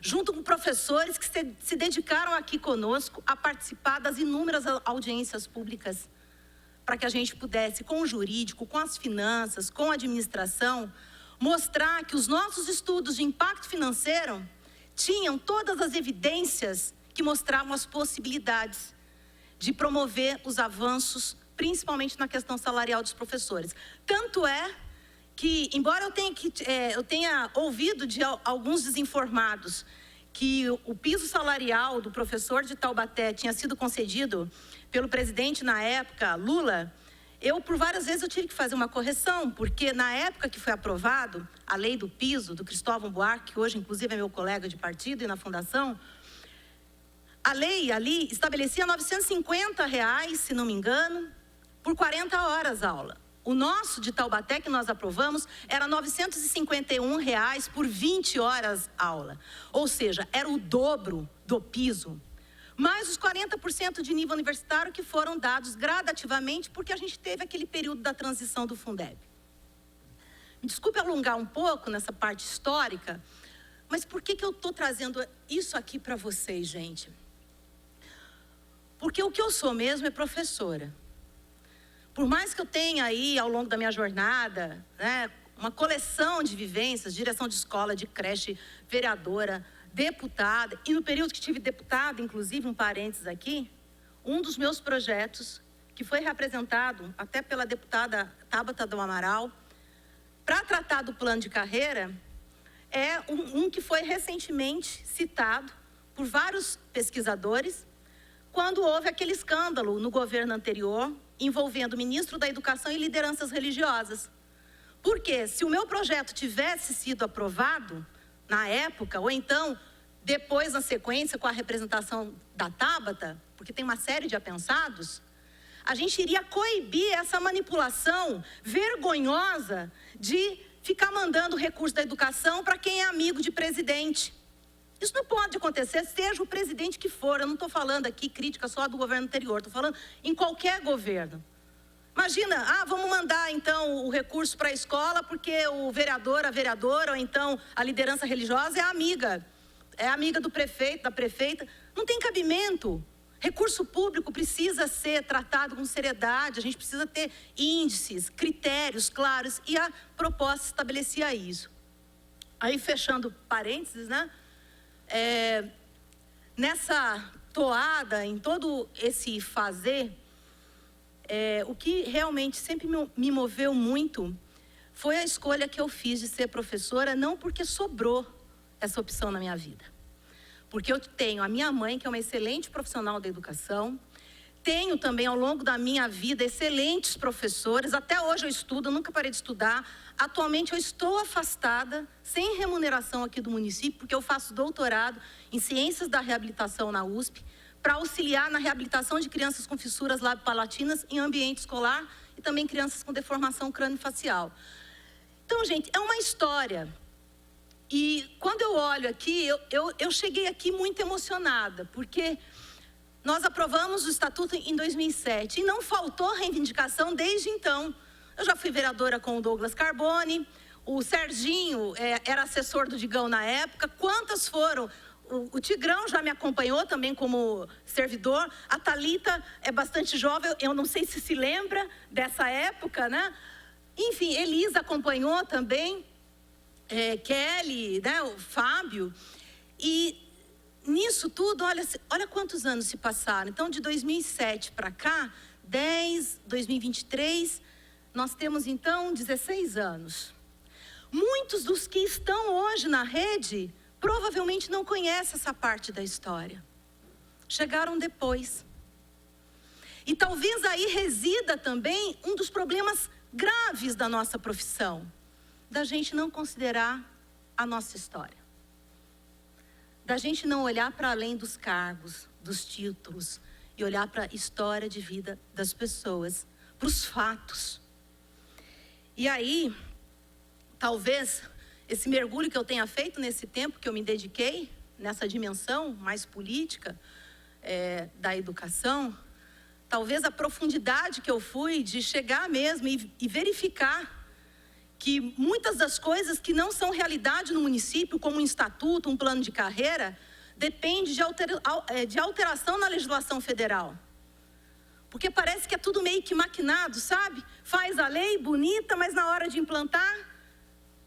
Speaker 5: junto com professores que se dedicaram aqui conosco a participar das inúmeras audiências públicas, para que a gente pudesse, com o jurídico, com as finanças, com a administração, mostrar que os nossos estudos de impacto financeiro tinham todas as evidências que mostravam as possibilidades de promover os avanços, principalmente na questão salarial dos professores. Tanto é que, embora eu tenha ouvido de alguns desinformados que o piso salarial do professor de Taubaté tinha sido concedido pelo presidente na época, Lula, por várias vezes eu tive que fazer uma correção, porque na época que foi aprovado a lei do piso, do Cristóvão Buarque, que hoje inclusive é meu colega de partido e na fundação, a lei ali estabelecia R$950, se não me engano, por 40 horas aula. O nosso de Taubaté, que nós aprovamos, era R$951 por 20 horas aula. Ou seja, era o dobro do piso. Mais os 40% de nível universitário que foram dados gradativamente, porque a gente teve aquele período da transição do Fundeb. Me desculpe alongar um pouco nessa parte histórica, mas por que eu estou trazendo isso aqui para vocês, gente? Porque o que eu sou mesmo é professora. Por mais que eu tenha aí, ao longo da minha jornada, né, uma coleção de vivências, direção de escola, de creche, vereadora, deputada, e no período que tive deputada, inclusive, um parênteses aqui, um dos meus projetos, que foi representado até pela deputada Tabata do Amaral, para tratar do plano de carreira, é um que foi recentemente citado por vários pesquisadores, quando houve aquele escândalo no governo anterior, envolvendo o ministro da Educação e lideranças religiosas. Porque se o meu projeto tivesse sido aprovado na época, ou então depois, na sequência, com a representação da Tabata, porque tem uma série de apensados, a gente iria coibir essa manipulação vergonhosa de ficar mandando recurso da educação para quem é amigo de presidente. Isso não pode acontecer, seja o presidente que for. Eu não estou falando aqui crítica só do governo anterior, estou falando em qualquer governo. Imagina, vamos mandar então o recurso para a escola porque o vereador, a vereadora, ou então a liderança religiosa é amiga do prefeito, da prefeita. Não tem cabimento. Recurso público precisa ser tratado com seriedade, a gente precisa ter índices, critérios claros, e a proposta estabelecia isso. Aí, fechando parênteses, né? Nessa toada, em todo esse fazer, o que realmente sempre me moveu muito foi a escolha que eu fiz de ser professora, não porque sobrou essa opção na minha vida. Porque eu tenho a minha mãe, que é uma excelente profissional da educação, tenho também ao longo da minha vida excelentes professores, até hoje eu estudo, eu nunca parei de estudar. Atualmente eu estou afastada, sem remuneração aqui do município, porque eu faço doutorado em Ciências da Reabilitação na USP, para auxiliar na reabilitação de crianças com fissuras lábio-palatinas em ambiente escolar e também crianças com deformação crânio-facial. Então, gente, é uma história. E quando eu olho aqui, eu cheguei aqui muito emocionada, porque nós aprovamos o Estatuto em 2007 e não faltou reivindicação desde então. Eu já fui vereadora com o Douglas Carbone, o Serginho era assessor do Digão na época. Quantas foram? O Tigrão já me acompanhou também como servidor. A Thalita é bastante jovem, eu não sei se lembra dessa época, né? Enfim, Elisa acompanhou também. Kelly, né, o Fábio, e nisso tudo, olha quantos anos se passaram. Então, de 2007 para cá, 2023, nós temos então 16 anos. Muitos dos que estão hoje na rede, provavelmente não conhecem essa parte da história. Chegaram depois. E talvez aí resida também um dos problemas graves da nossa profissão, da gente não considerar a nossa história, da gente não olhar para além dos cargos, dos títulos, e olhar para a história de vida das pessoas, para os fatos. E aí, talvez, esse mergulho que eu tenha feito nesse tempo que eu me dediquei, nessa dimensão mais política da educação, talvez a profundidade que eu fui de chegar mesmo e verificar que muitas das coisas que não são realidade no município, como um estatuto, um plano de carreira, depende de alteração na legislação federal. Porque parece que é tudo meio que maquinado, sabe? Faz a lei bonita, mas na hora de implantar,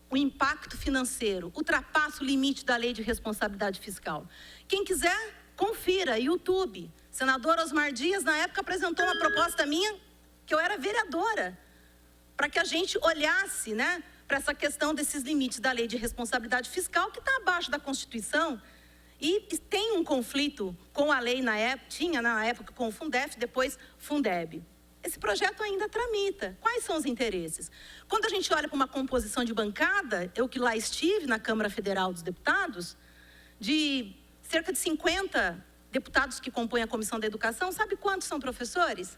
Speaker 5: o impacto financeiro ultrapassa o limite da lei de responsabilidade fiscal. Quem quiser, confira, YouTube. Senador Osmar Dias, na época, apresentou uma proposta minha, que eu era vereadora, para que a gente olhasse, né, para essa questão desses limites da lei de responsabilidade fiscal, que está abaixo da Constituição, e tem um conflito com a lei na época, tinha na época com o Fundef, depois Fundeb. Esse projeto ainda tramita. Quais são os interesses? Quando a gente olha para uma composição de bancada, eu que lá estive na Câmara Federal dos Deputados, de cerca de 50 deputados que compõem a Comissão da Educação, sabe quantos são professores?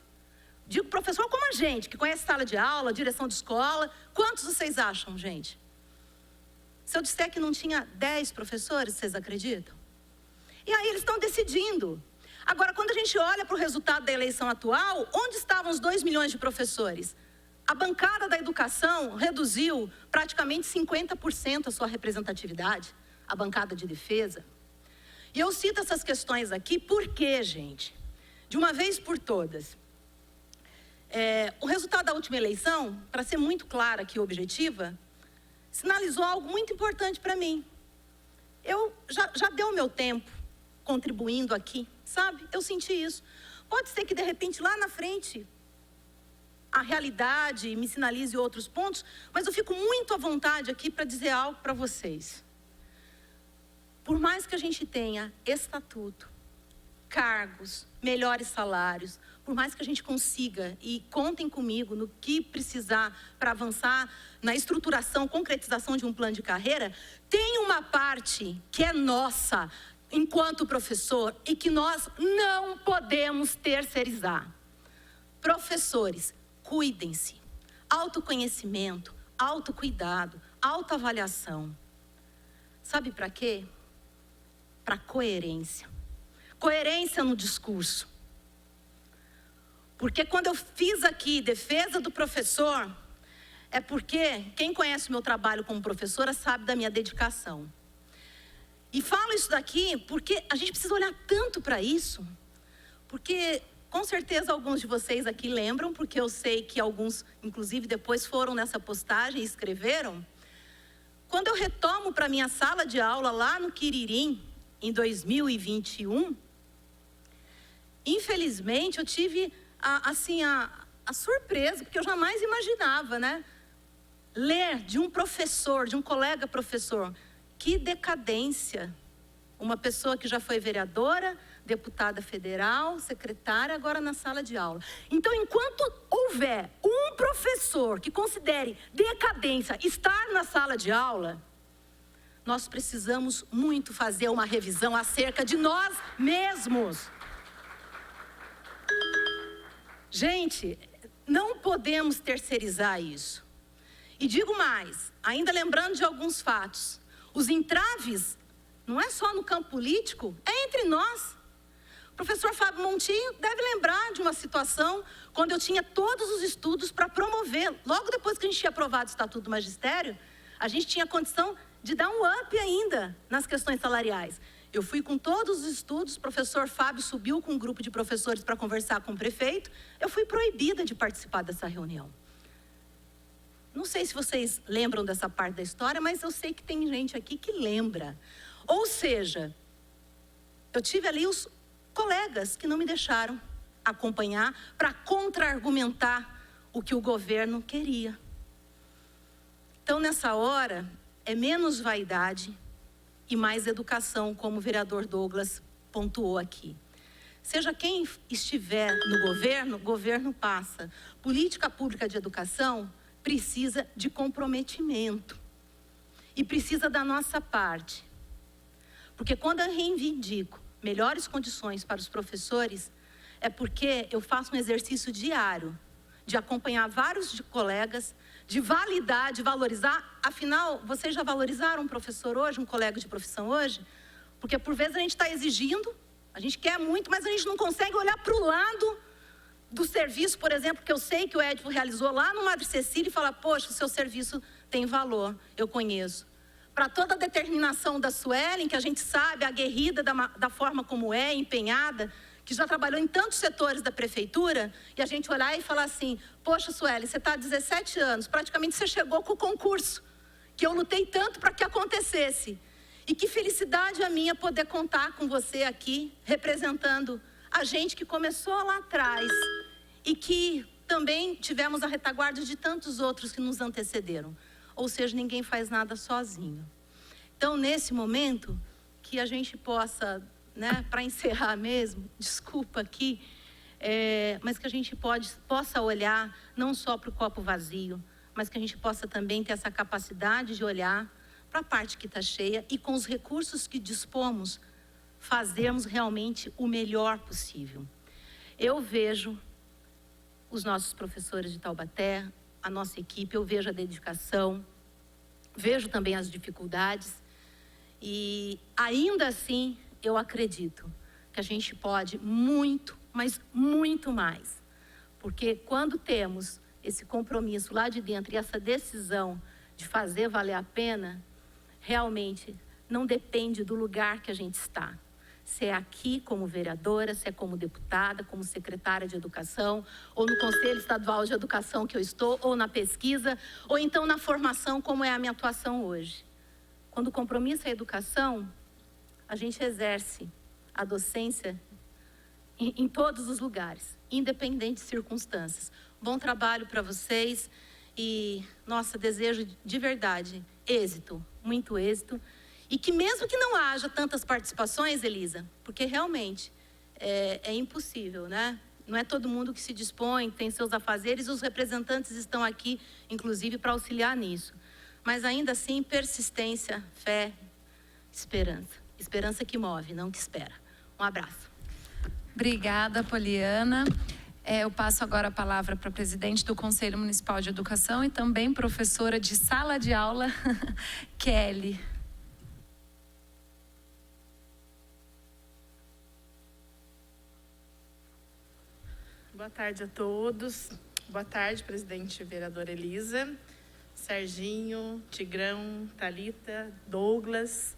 Speaker 5: Digo professor como a gente, que conhece sala de aula, direção de escola. Quantos vocês acham, gente? Se eu disser que não tinha 10 professores, vocês acreditam? E aí eles estão decidindo. Agora, quando a gente olha para o resultado da eleição atual, onde estavam os 2 milhões de professores? A bancada da educação reduziu praticamente 50% a sua representatividade, a bancada de defesa. E eu cito essas questões aqui porque, gente, de uma vez por todas, o resultado da última eleição, para ser muito clara aqui e objetiva, sinalizou algo muito importante para mim. Eu já deu o meu tempo contribuindo aqui, sabe? Eu senti isso. Pode ser que de repente lá na frente a realidade me sinalize outros pontos, mas eu fico muito à vontade aqui para dizer algo para vocês. Por mais que a gente tenha estatuto, cargos, melhores salários, por mais que a gente consiga, e contem comigo no que precisar para avançar na estruturação, concretização de um plano de carreira, tem uma parte que é nossa, enquanto professor, e que nós não podemos terceirizar. Professores, cuidem-se. Autoconhecimento, autocuidado, autoavaliação. Sabe para quê? Para coerência. Coerência no discurso. Porque quando eu fiz aqui defesa do professor, é porque quem conhece o meu trabalho como professora sabe da minha dedicação. E falo isso daqui porque a gente precisa olhar tanto para isso, porque com certeza alguns de vocês aqui lembram, porque eu sei que alguns, inclusive, depois foram nessa postagem e escreveram. Quando eu retomo para minha sala de aula lá no Quiririm, em 2021, infelizmente eu tive a surpresa, porque eu jamais imaginava, né? Ler de um professor, de um colega professor, que decadência. Uma pessoa que já foi vereadora, deputada federal, secretária, agora na sala de aula. Então, enquanto houver um professor que considere decadência estar na sala de aula, nós precisamos muito fazer uma revisão acerca de nós mesmos. Gente, não podemos terceirizar isso. E digo mais, ainda lembrando de alguns fatos, os entraves não é só no campo político, é entre nós. O professor Fábio Montinho deve lembrar de uma situação quando eu tinha todos os estudos para promover. Logo depois que a gente tinha aprovado o Estatuto do Magistério, a gente tinha condição de dar um up ainda nas questões salariais. Eu fui com todos os estudos, o professor Fábio subiu com um grupo de professores para conversar com o prefeito, eu fui proibida de participar dessa reunião. Não sei se vocês lembram dessa parte da história, mas eu sei que tem gente aqui que lembra. Ou seja, eu tive ali os colegas que não me deixaram acompanhar para contra-argumentar o que o governo queria. Então, nessa hora, é menos vaidade e mais educação, como o vereador Douglas pontuou aqui. Seja quem estiver no governo, o governo passa. Política pública de educação precisa de comprometimento e precisa da nossa parte. Porque quando eu reivindico melhores condições para os professores, é porque eu faço um exercício diário de acompanhar vários colegas, de validar, de valorizar. Afinal, vocês já valorizaram um professor hoje, um colega de profissão hoje? Porque por vezes a gente está exigindo, a gente quer muito, mas a gente não consegue olhar para o lado do serviço, por exemplo, que eu sei que o Edipo realizou lá no Madre Cecília e falar, poxa, o seu serviço tem valor, eu conheço. Para toda a determinação da Suelen, que a gente sabe, aguerrida da forma como é, empenhada, que já trabalhou em tantos setores da prefeitura, e a gente olhar e falar assim, poxa, Suelen, você está há 17 anos, praticamente você chegou com o concurso, que eu lutei tanto para que acontecesse. E que felicidade a minha poder contar com você aqui, representando a gente que começou lá atrás e que também tivemos a retaguarda de tantos outros que nos antecederam. Ou seja, ninguém faz nada sozinho. Então, nesse momento, que a gente possa, né, para encerrar mesmo, desculpa aqui, mas que a gente possa olhar não só para o copo vazio, mas que a gente possa também ter essa capacidade de olhar para a parte que está cheia e com os recursos que dispomos, fazermos realmente o melhor possível. Eu vejo os nossos professores de Taubaté, a nossa equipe, eu vejo a dedicação, vejo também as dificuldades e ainda assim eu acredito que a gente pode muito, mas muito mais. Porque quando temos esse compromisso lá de dentro e essa decisão de fazer valer a pena, realmente não depende do lugar que a gente está. Se é aqui como vereadora, se é como deputada, como secretária de educação, ou no Conselho Estadual de Educação que eu estou, ou na pesquisa, ou então na formação, como é a minha atuação hoje. Quando o compromisso é a educação, a gente exerce a docência em todos os lugares, independente de circunstâncias. Bom trabalho para vocês e, nossa, desejo de verdade êxito, muito êxito. E que mesmo que não haja tantas participações, Elisa, porque realmente é impossível, né? Não é todo mundo que se dispõe, tem seus afazeres, os representantes estão aqui, inclusive, para auxiliar nisso. Mas ainda assim, persistência, fé, esperança. Esperança que move, não que espera. Um abraço.
Speaker 1: Obrigada, Poliana. Eu passo agora a palavra para a presidente do Conselho Municipal de Educação e também professora de sala de aula, Kelly.
Speaker 6: Boa tarde a todos. Boa tarde, presidente vereadora Elisa, Serginho, Tigrão, Thalita, Douglas,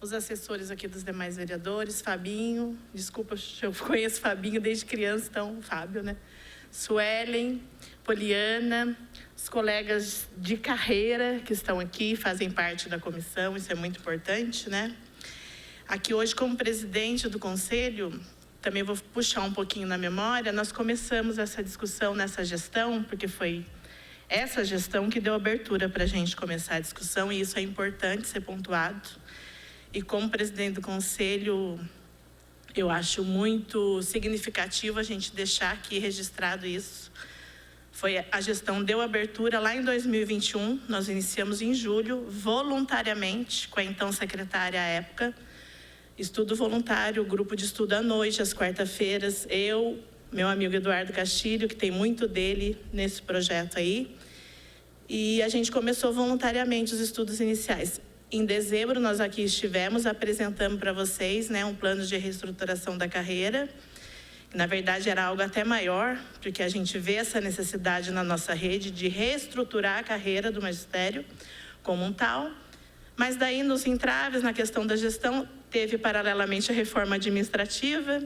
Speaker 6: os assessores aqui dos demais vereadores, Fabinho, desculpa, eu conheço Fabinho desde criança, então Fábio, né? Suelen, Poliana, os colegas de carreira que estão aqui, fazem parte da comissão, isso é muito importante, né? Aqui hoje, como presidente do conselho, também vou puxar um pouquinho na memória, nós começamos essa discussão nessa gestão, porque foi essa gestão que deu abertura para a gente começar a discussão, e isso é importante ser pontuado. E como presidente do conselho, eu acho muito significativo a gente deixar aqui registrado isso. A gestão deu abertura lá em 2021, nós iniciamos em julho, voluntariamente, com a então secretária à época, estudo voluntário, grupo de estudo à noite, às quarta-feiras, eu, meu amigo Eduardo Castilho, que tem muito dele nesse projeto aí, e a gente começou voluntariamente os estudos iniciais. Em dezembro, nós aqui estivemos, apresentamos para vocês, né, um plano de reestruturação da carreira. Na verdade, era algo até maior, porque a gente vê essa necessidade na nossa rede de reestruturar a carreira do magistério como um tal. Mas daí, nos entraves, na questão da gestão, teve paralelamente a reforma administrativa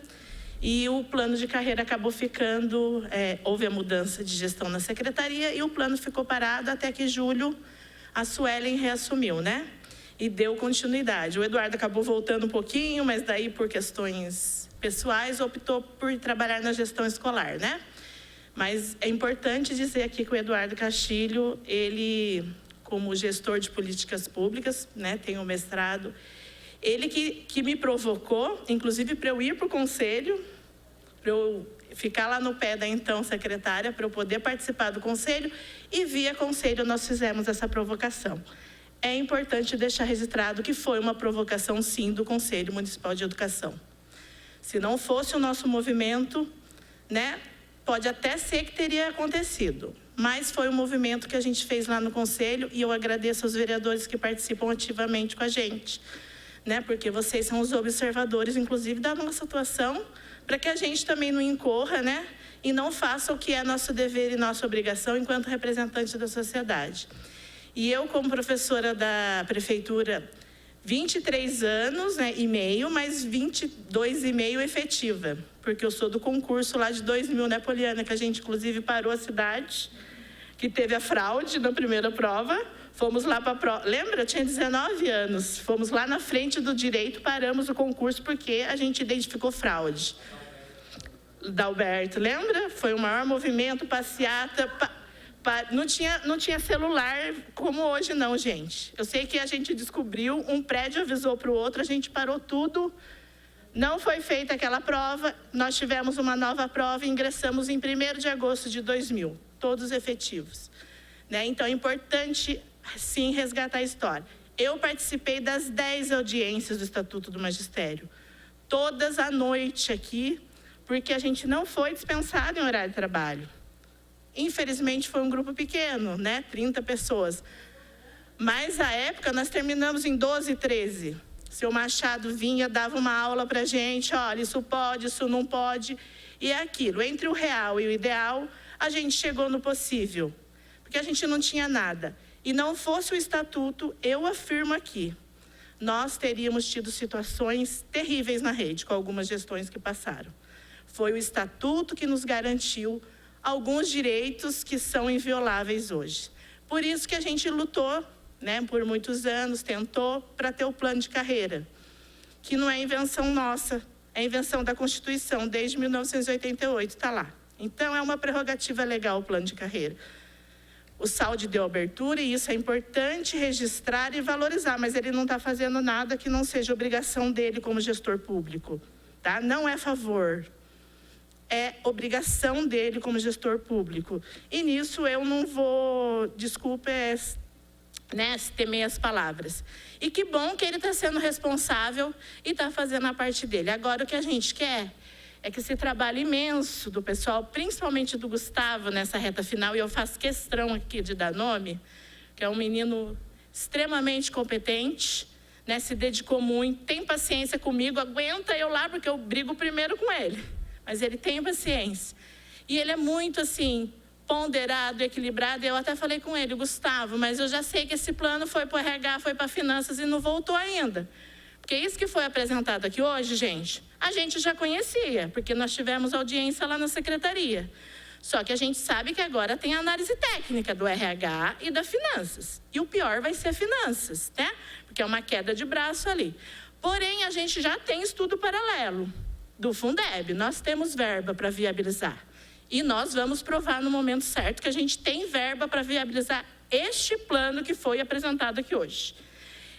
Speaker 6: e o plano de carreira acabou ficando, houve a mudança de gestão na secretaria e o plano ficou parado até que julho a Suelen reassumiu, né? E deu continuidade. O Eduardo acabou voltando um pouquinho, mas daí por questões pessoais optou por trabalhar na gestão escolar, né? Mas é importante dizer aqui que o Eduardo Castilho, ele, como gestor de políticas públicas, né, tem um mestrado, ele que me provocou, inclusive para eu ir para o conselho, para eu ficar lá no pé da então secretária, para eu poder participar do conselho, e via conselho nós fizemos essa provocação. É importante deixar registrado que foi uma provocação, sim, do Conselho Municipal de Educação. Se não fosse o nosso movimento, né, pode até ser que teria acontecido, mas foi um movimento que a gente fez lá no Conselho e eu agradeço aos vereadores que participam ativamente com a gente, né, porque vocês são os observadores, inclusive, da nossa atuação, para que a gente também não incorra, né, e não faça o que é nosso dever e nossa obrigação enquanto representante da sociedade. E eu, como professora da prefeitura, 23 anos, né, e meio, mas 22 e meio efetiva, porque eu sou do concurso lá de 2000, né, Poliana, que a gente, inclusive, parou a cidade, que teve a fraude na primeira prova, fomos lá para a prova, lembra? Eu tinha 19 anos, fomos lá na frente do direito, paramos o concurso porque a gente identificou fraude. Dalberto, lembra? Foi o maior movimento, passeata... Não tinha celular como hoje não, gente. Eu sei que a gente descobriu, um prédio avisou para o outro, a gente parou tudo, não foi feita aquela prova, nós tivemos uma nova prova e ingressamos em 1º de agosto de 2000, todos efetivos. Né? Então, é importante, sim, resgatar a história. Eu participei das 10 audiências do Estatuto do Magistério, todas à noite aqui, porque a gente não foi dispensado em horário de trabalho. Infelizmente, foi um grupo pequeno, né? 30 pessoas. Mas, à época, nós terminamos em 12, 13. Seu Machado vinha, dava uma aula para a gente, olha, isso pode, isso não pode. E é aquilo, entre o real e o ideal, a gente chegou no possível. Porque a gente não tinha nada. E não fosse o estatuto, eu afirmo aqui, nós teríamos tido situações terríveis na rede, com algumas gestões que passaram. Foi o estatuto que nos garantiu alguns direitos que são invioláveis hoje. Por isso que a gente lutou, né, por muitos anos, tentou para ter o plano de carreira, que não é invenção nossa, é invenção da Constituição, desde 1988, está lá. Então, é uma prerrogativa legal o plano de carreira. O SAUD deu abertura e isso é importante registrar e valorizar, mas ele não está fazendo nada que não seja obrigação dele como gestor público, tá? Não é favor. é obrigação dele como gestor público. E nisso eu não vou, desculpa, né, temer as palavras. E que bom que ele está sendo responsável e está fazendo a parte dele. Agora, o que a gente quer é que esse trabalho imenso do pessoal, principalmente do Gustavo, nessa reta final, e eu faço questão aqui de dar nome, que é um menino extremamente competente, né, se dedicou muito, tem paciência comigo, aguenta eu lá, porque eu brigo primeiro com ele. Mas ele tem paciência. E ele é muito, assim, ponderado, equilibrado. Eu até falei com ele, Gustavo, mas eu já sei que esse plano foi para o RH, foi para finanças e não voltou ainda. Porque isso que foi apresentado aqui hoje, gente, a gente já conhecia, porque nós tivemos audiência lá na secretaria. Só que a gente sabe que agora tem a análise técnica do RH e da finanças. E o pior vai ser finanças, né? Porque é uma queda de braço ali. Porém, a gente já tem estudo paralelo do Fundeb. Nós temos verba para viabilizar. E nós vamos provar no momento certo que a gente tem verba para viabilizar este plano que foi apresentado aqui hoje.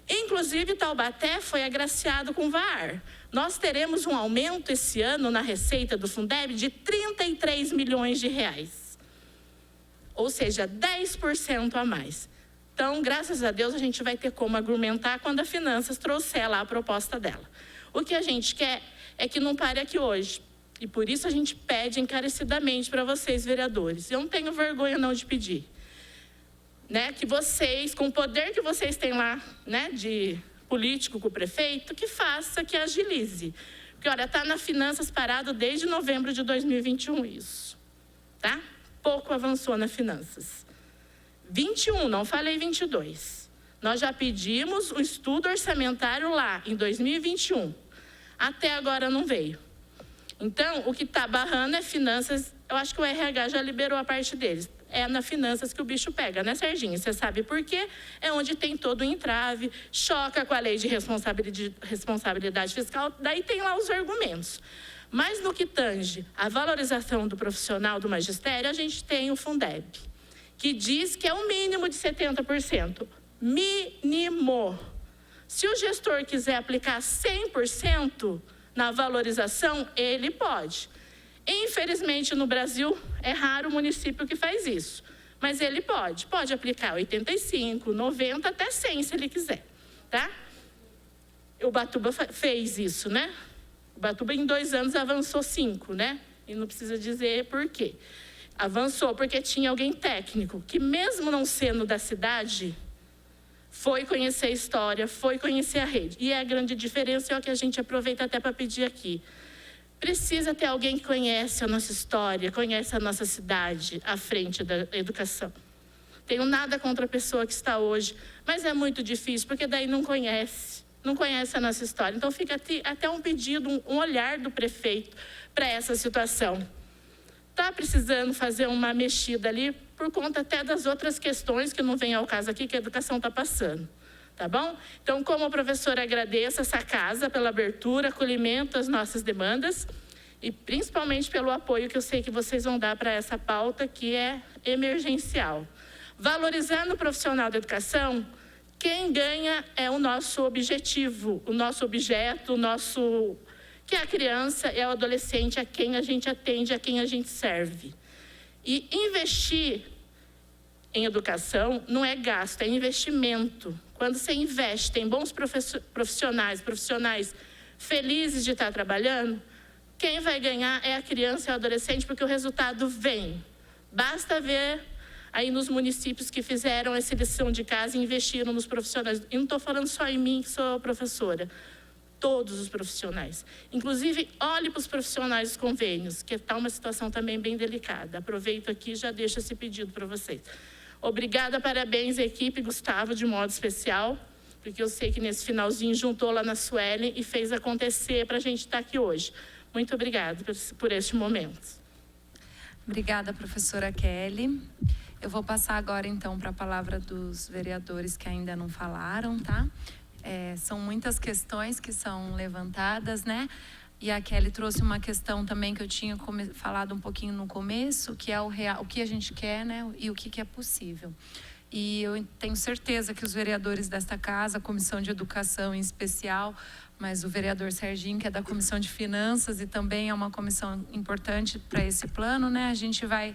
Speaker 6: Inclusive, Taubaté foi agraciado com VAR. Nós teremos um aumento esse ano na receita do Fundeb de 33 milhões de reais. Ou seja, 10% a mais. Então, graças a Deus, a gente vai ter como argumentar quando a Finanças trouxer lá a proposta dela. O que a gente quer é que não pare aqui hoje. E por isso a gente pede encarecidamente para vocês, vereadores. Eu não tenho vergonha não de pedir. Né, que vocês, com o poder que vocês têm lá, né, de político com o prefeito, que faça, que agilize. Porque, olha, está na Finanças parado desde novembro de 2021 isso. Tá? Pouco avançou na Finanças. 21, não falei 22. Nós já pedimos o estudo orçamentário lá, em 2021. Até agora não veio. Então, o que está barrando é Finanças. Eu acho que o RH já liberou a parte deles. É na Finanças que o bicho pega, né, Serginho? Você sabe por quê? É onde tem todo o entrave, choca com a lei de responsabilidade fiscal, daí tem lá os argumentos. Mas no que tange a valorização do profissional do magistério, a gente tem o Fundeb, que diz que é o mínimo de 70%. Mínimo. Se o gestor quiser aplicar 100% na valorização, ele pode. Infelizmente, no Brasil, é raro o município que faz isso. Mas ele pode. Pode aplicar 85, 90, até 100, se ele quiser. Tá? O Ubatuba fez isso, né? O Ubatuba, em 2 anos, avançou 5, né? E não precisa dizer por quê. Avançou porque tinha alguém técnico, que mesmo não sendo da cidade, foi conhecer a história, foi conhecer a rede. E é a grande diferença, é o que a gente aproveita até para pedir aqui. Precisa ter alguém que conhece a nossa história, conhece a nossa cidade à frente da educação. Tenho nada contra a pessoa que está hoje, mas é muito difícil, porque daí não conhece a nossa história. Então fica até um pedido, um olhar do prefeito para essa situação. Está precisando fazer uma mexida ali, por conta até das outras questões que não vem ao caso aqui, que a educação está passando. Tá bom? Então, como professora, agradeço essa casa pela abertura, acolhimento às nossas demandas e principalmente pelo apoio que eu sei que vocês vão dar para essa pauta que é emergencial. Valorizando o profissional da educação, quem ganha é o nosso objetivo, o nosso objeto, que é a criança, é o adolescente, a quem a gente atende, a quem a gente serve. E investir em educação não é gasto, é investimento. Quando você investe, tem bons profissionais felizes de estar trabalhando, quem vai ganhar é a criança e o adolescente, porque o resultado vem. Basta ver aí nos municípios que fizeram essa lição de casa e investiram nos profissionais. E não estou falando só em mim, que sou professora. Todos os profissionais. Inclusive, olhe para os profissionais dos convênios, que está uma situação também bem delicada. Aproveito aqui e já deixo esse pedido para vocês. Obrigada, parabéns, equipe, Gustavo, de modo especial, porque eu sei que nesse finalzinho juntou lá na Suelen e fez acontecer para a gente estar aqui hoje. Muito obrigada por este momento.
Speaker 1: Obrigada, professora Kelly. Eu vou passar agora, então, para a palavra dos vereadores que ainda não falaram, tá? São muitas questões que são levantadas, né? E a Kelly trouxe uma questão também que eu tinha falado um pouquinho no começo, que é o que a gente quer, né? E o que é possível. E eu tenho certeza que os vereadores desta casa, a Comissão de Educação em especial, mas o vereador Serginho, que é da Comissão de Finanças e também é uma comissão importante para esse plano, né? A gente vai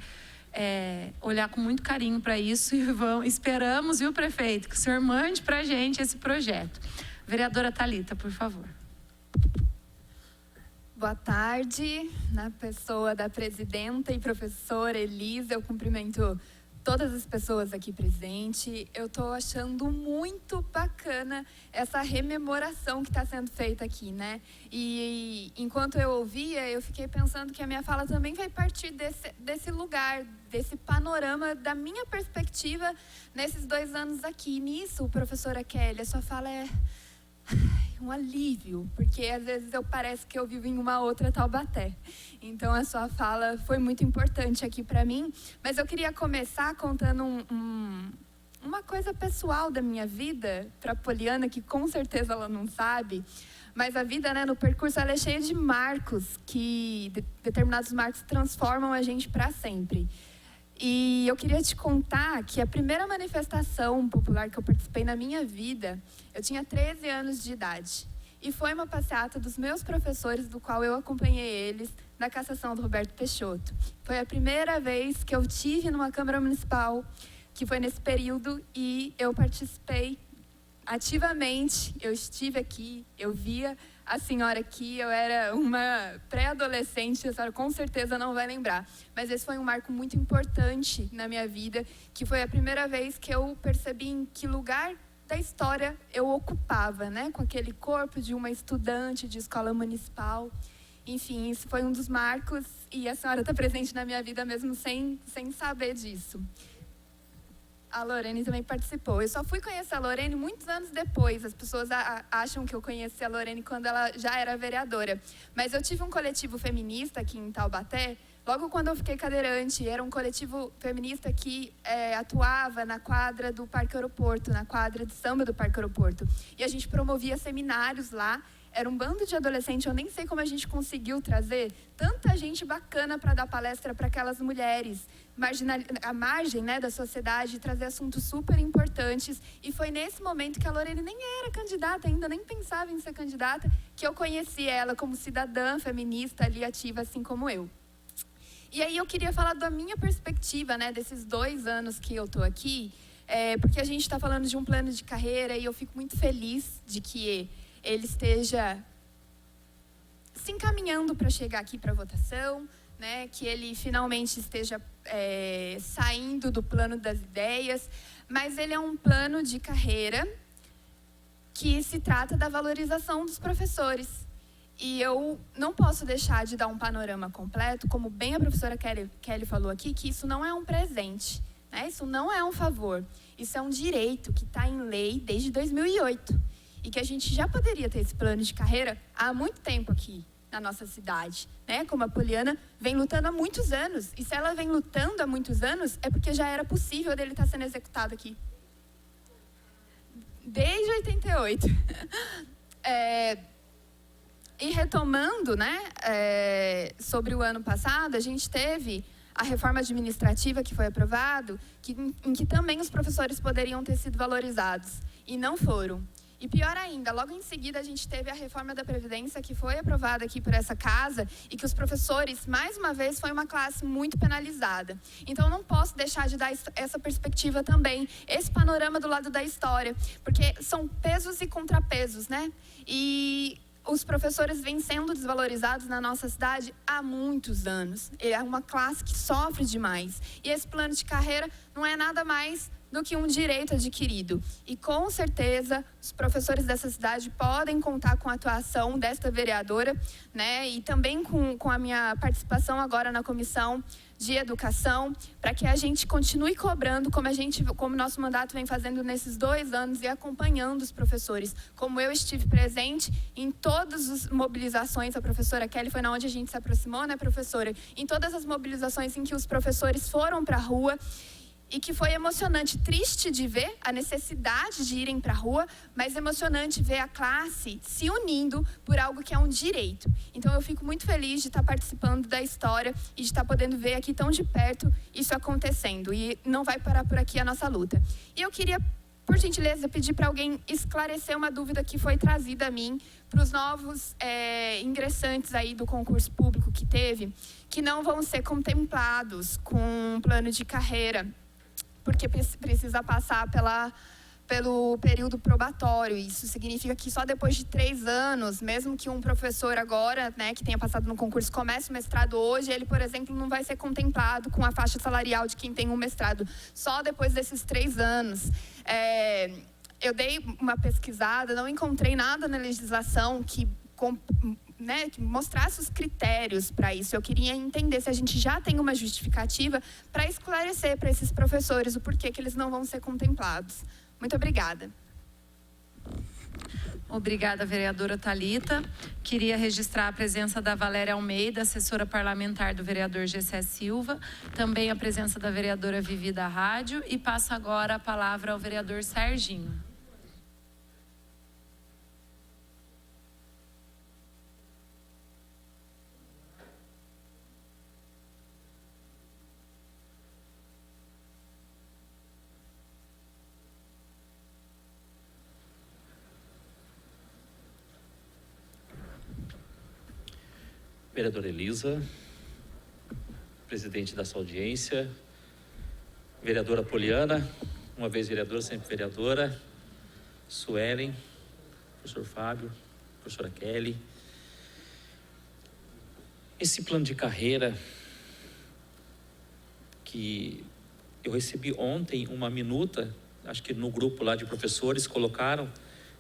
Speaker 1: olhar com muito carinho para isso e esperamos, viu, prefeito, que o senhor mande para a gente esse projeto. Vereadora Thalita, por favor.
Speaker 7: Boa tarde, na pessoa da presidenta e professora Elisa, eu cumprimento todas as pessoas aqui presentes. Eu estou achando muito bacana essa rememoração que está sendo feita aqui, né? E enquanto eu ouvia, eu fiquei pensando que a minha fala também vai partir desse lugar, desse panorama, da minha perspectiva nesses 2 anos aqui. Nisso, professora Kelly, a sua fala é um alívio, porque às vezes parece que eu vivo em uma outra Taubaté. Então a sua fala foi muito importante aqui para mim, mas eu queria começar contando uma coisa pessoal da minha vida para a Poliana, que com certeza ela não sabe, mas a vida, né, no percurso, ela é cheia de marcos, que determinados marcos transformam a gente para sempre. E eu queria te contar que a primeira manifestação popular que eu participei na minha vida, eu tinha 13 anos de idade. E foi uma passeata dos meus professores, do qual eu acompanhei eles na cassação do Roberto Peixoto. Foi a primeira vez que eu tive numa Câmara Municipal, que foi nesse período, e eu participei ativamente. Eu estive aqui, eu via a senhora aqui, eu era uma pré-adolescente, a senhora com certeza não vai lembrar. Mas esse foi um marco muito importante na minha vida, que foi a primeira vez que eu percebi em que lugar da história eu ocupava, né? Com aquele corpo de uma estudante de escola municipal. Enfim, isso foi um dos marcos, e a senhora está presente na minha vida mesmo sem saber disso. A Lorene também participou. Eu só fui conhecer a Lorene muitos anos depois. As pessoas acham que eu conheci a Lorene quando ela já era vereadora. Mas eu tive um coletivo feminista aqui em Taubaté, logo quando eu fiquei cadeirante. Era um coletivo feminista que atuava na quadra do Parque Aeroporto, na quadra de samba do Parque Aeroporto. E a gente promovia seminários lá. Era um bando de adolescentes, eu nem sei como a gente conseguiu trazer tanta gente bacana para dar palestra para aquelas mulheres, à margem, né, da sociedade, trazer assuntos super importantes. E foi nesse momento que a Lorene nem era candidata ainda, nem pensava em ser candidata, que eu conheci ela como cidadã feminista ali ativa, assim como eu. E aí eu queria falar da minha perspectiva, né, desses 2 anos que eu estou aqui, porque a gente está falando de um plano de carreira e eu fico muito feliz de que ele esteja se encaminhando para chegar aqui para votação, né? Que ele finalmente esteja saindo do plano das ideias, mas ele é um plano de carreira que se trata da valorização dos professores. E eu não posso deixar de dar um panorama completo, como bem a professora Kelly falou aqui, que isso não é um presente, né? Isso não é um favor, isso é um direito que está em lei desde 2008. E que a gente já poderia ter esse plano de carreira há muito tempo aqui na nossa cidade, né? Como a Poliana vem lutando há muitos anos. E se ela vem lutando há muitos anos, é porque já era possível dele estar sendo executado aqui. Desde 88. E retomando, né? Sobre o ano passado, a gente teve a reforma administrativa que foi aprovada, em que também os professores poderiam ter sido valorizados. E não foram. E pior ainda, logo em seguida a gente teve a reforma da Previdência, que foi aprovada aqui por essa casa, e que os professores, mais uma vez, foi uma classe muito penalizada. Então eu não posso deixar de dar essa perspectiva também, esse panorama do lado da história, porque são pesos e contrapesos, né? E os professores vêm sendo desvalorizados na nossa cidade há muitos anos. É uma classe que sofre demais. E esse plano de carreira não é nada mais do que um direito adquirido. E com certeza os professores dessa cidade podem contar com a atuação desta vereadora, né? E também com a minha participação agora na Comissão de Educação, para que a gente continue cobrando como nosso mandato vem fazendo nesses 2 anos, e acompanhando os professores. Como eu estive presente em todas as mobilizações, a professora Kelly foi na onde a gente se aproximou, né, professora? Em todas as mobilizações em que os professores foram para a rua. e que foi emocionante, triste de ver a necessidade de irem para a rua, mas emocionante ver a classe se unindo por algo que é um direito. Então eu fico muito feliz de estar participando da história e de estar podendo ver aqui tão de perto isso acontecendo. E não vai parar por aqui a nossa luta. E eu queria, por gentileza, pedir para alguém esclarecer uma dúvida que foi trazida a mim para os novos ingressantes aí do concurso público que teve, que não vão ser contemplados com um plano de carreira, porque precisa passar pelo período probatório. Isso significa que só depois de 3 anos, mesmo que um professor agora, né, que tenha passado no concurso, comece o mestrado hoje, ele, por exemplo, não vai ser contemplado com a faixa salarial de quem tem um mestrado. Só depois desses 3 anos. Eu dei uma pesquisada, não encontrei nada na legislação que mostrasse os critérios para isso. Eu queria entender se a gente já tem uma justificativa para esclarecer para esses professores o porquê que eles não vão ser contemplados. Muito obrigada.
Speaker 1: Obrigada, vereadora Thalita. Queria registrar a presença da Valéria Almeida, assessora parlamentar do vereador Gessé Silva, também a presença da vereadora Vivi da Rádio, e passo agora a palavra ao vereador Serginho.
Speaker 8: Vereadora Elisa, presidente dessa audiência, vereadora Poliana, uma vez vereadora, sempre vereadora, Suelen, professor Fábio, professora Kelly. Esse plano de carreira que eu recebi ontem, uma minuta, acho que no grupo lá de professores colocaram,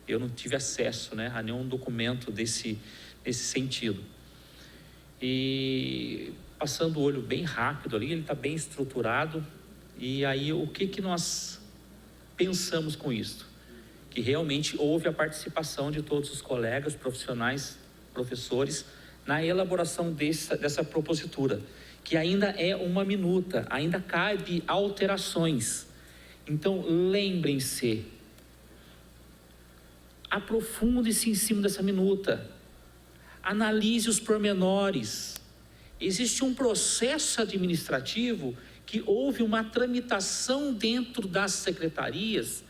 Speaker 8: eu não tive acesso, né, a nenhum documento nesse sentido. E passando o olho bem rápido ali, ele está bem estruturado. E aí o que nós pensamos com isso? Que realmente houve a participação de todos os colegas, profissionais, professores, na elaboração dessa propositura, que ainda é uma minuta, ainda cabe alterações. Então lembrem-se, aprofunde-se em cima dessa minuta. Analise os pormenores. Existe um processo administrativo que houve uma tramitação dentro das secretarias.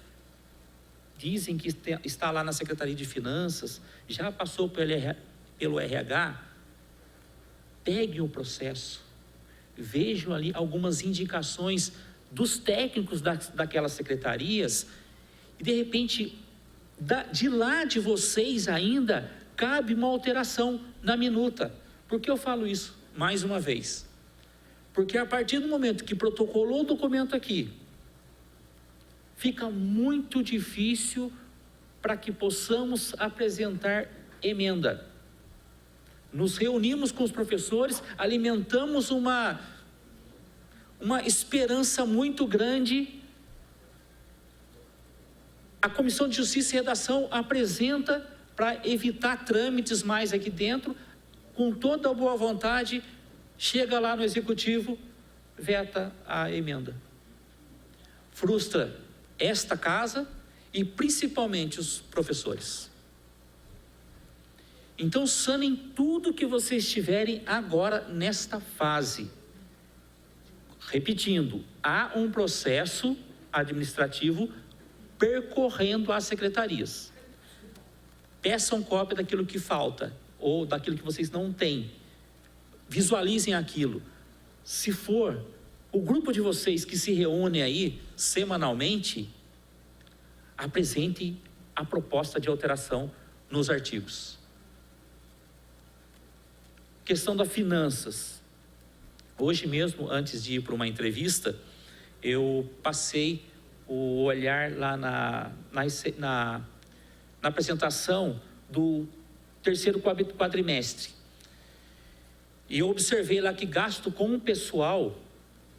Speaker 8: Dizem que está lá na Secretaria de Finanças, já passou pelo RH. Pegue o processo, vejam ali algumas indicações dos técnicos daquelas secretarias e, de repente, de lá de vocês ainda cabe uma alteração na minuta. Por que eu falo isso? Mais uma vez. Porque a partir do momento que protocolou o documento aqui, fica muito difícil para que possamos apresentar emenda. Nos reunimos com os professores, alimentamos uma esperança muito grande. A Comissão de Justiça e Redação apresenta para evitar trâmites mais aqui dentro, com toda a boa vontade, chega lá no Executivo, veta a emenda. Frustra esta casa e principalmente os professores. Então, sanem tudo que vocês tiverem agora nesta fase. Repetindo, há um processo administrativo percorrendo as secretarias. Peçam cópia daquilo que falta, ou daquilo que vocês não têm. Visualizem aquilo. Se for o grupo de vocês que se reúne aí semanalmente, apresente a proposta de alteração nos artigos. Questão das finanças. Hoje mesmo, antes de ir para uma entrevista, eu passei o olhar lá na apresentação do terceiro quadrimestre. E eu observei lá que gasto com o pessoal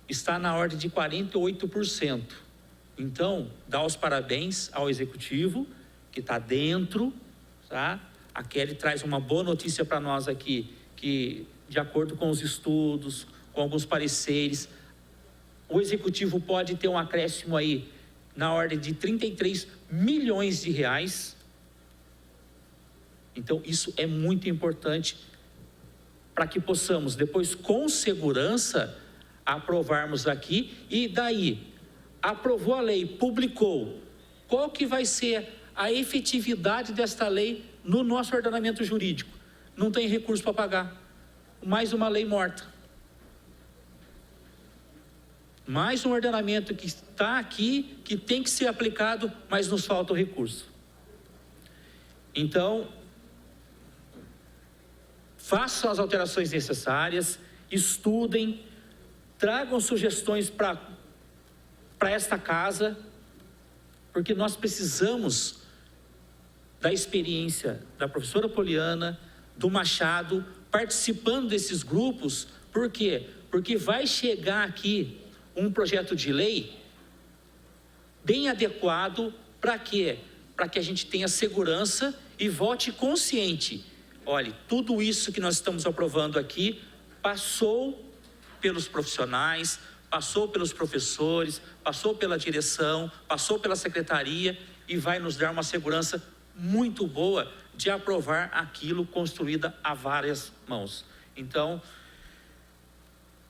Speaker 8: está na ordem de 48%. Então, dá os parabéns ao Executivo, que está dentro, tá? A Kelly traz uma boa notícia para nós aqui, que de acordo com os estudos, com alguns pareceres, o executivo pode ter um acréscimo aí na ordem de 33 milhões de reais. Então, isso é muito importante para que possamos depois, com segurança, aprovarmos aqui. E daí, aprovou a lei, publicou, qual que vai ser a efetividade desta lei no nosso ordenamento jurídico? Não tem recurso para pagar. Mais uma lei morta. Mais um ordenamento que está aqui, que tem que ser aplicado, mas nos falta o recurso. Então, façam as alterações necessárias, estudem, tragam sugestões para esta casa, porque nós precisamos da experiência da professora Poliana, do Machado, participando desses grupos. Por quê? Porque vai chegar aqui um projeto de lei bem adequado para quê? Para que a gente tenha segurança e vote consciente. Olha, tudo isso que nós estamos aprovando aqui passou pelos profissionais, passou pelos professores, passou pela direção, passou pela secretaria e vai nos dar uma segurança muito boa de aprovar aquilo construído a várias mãos. Então,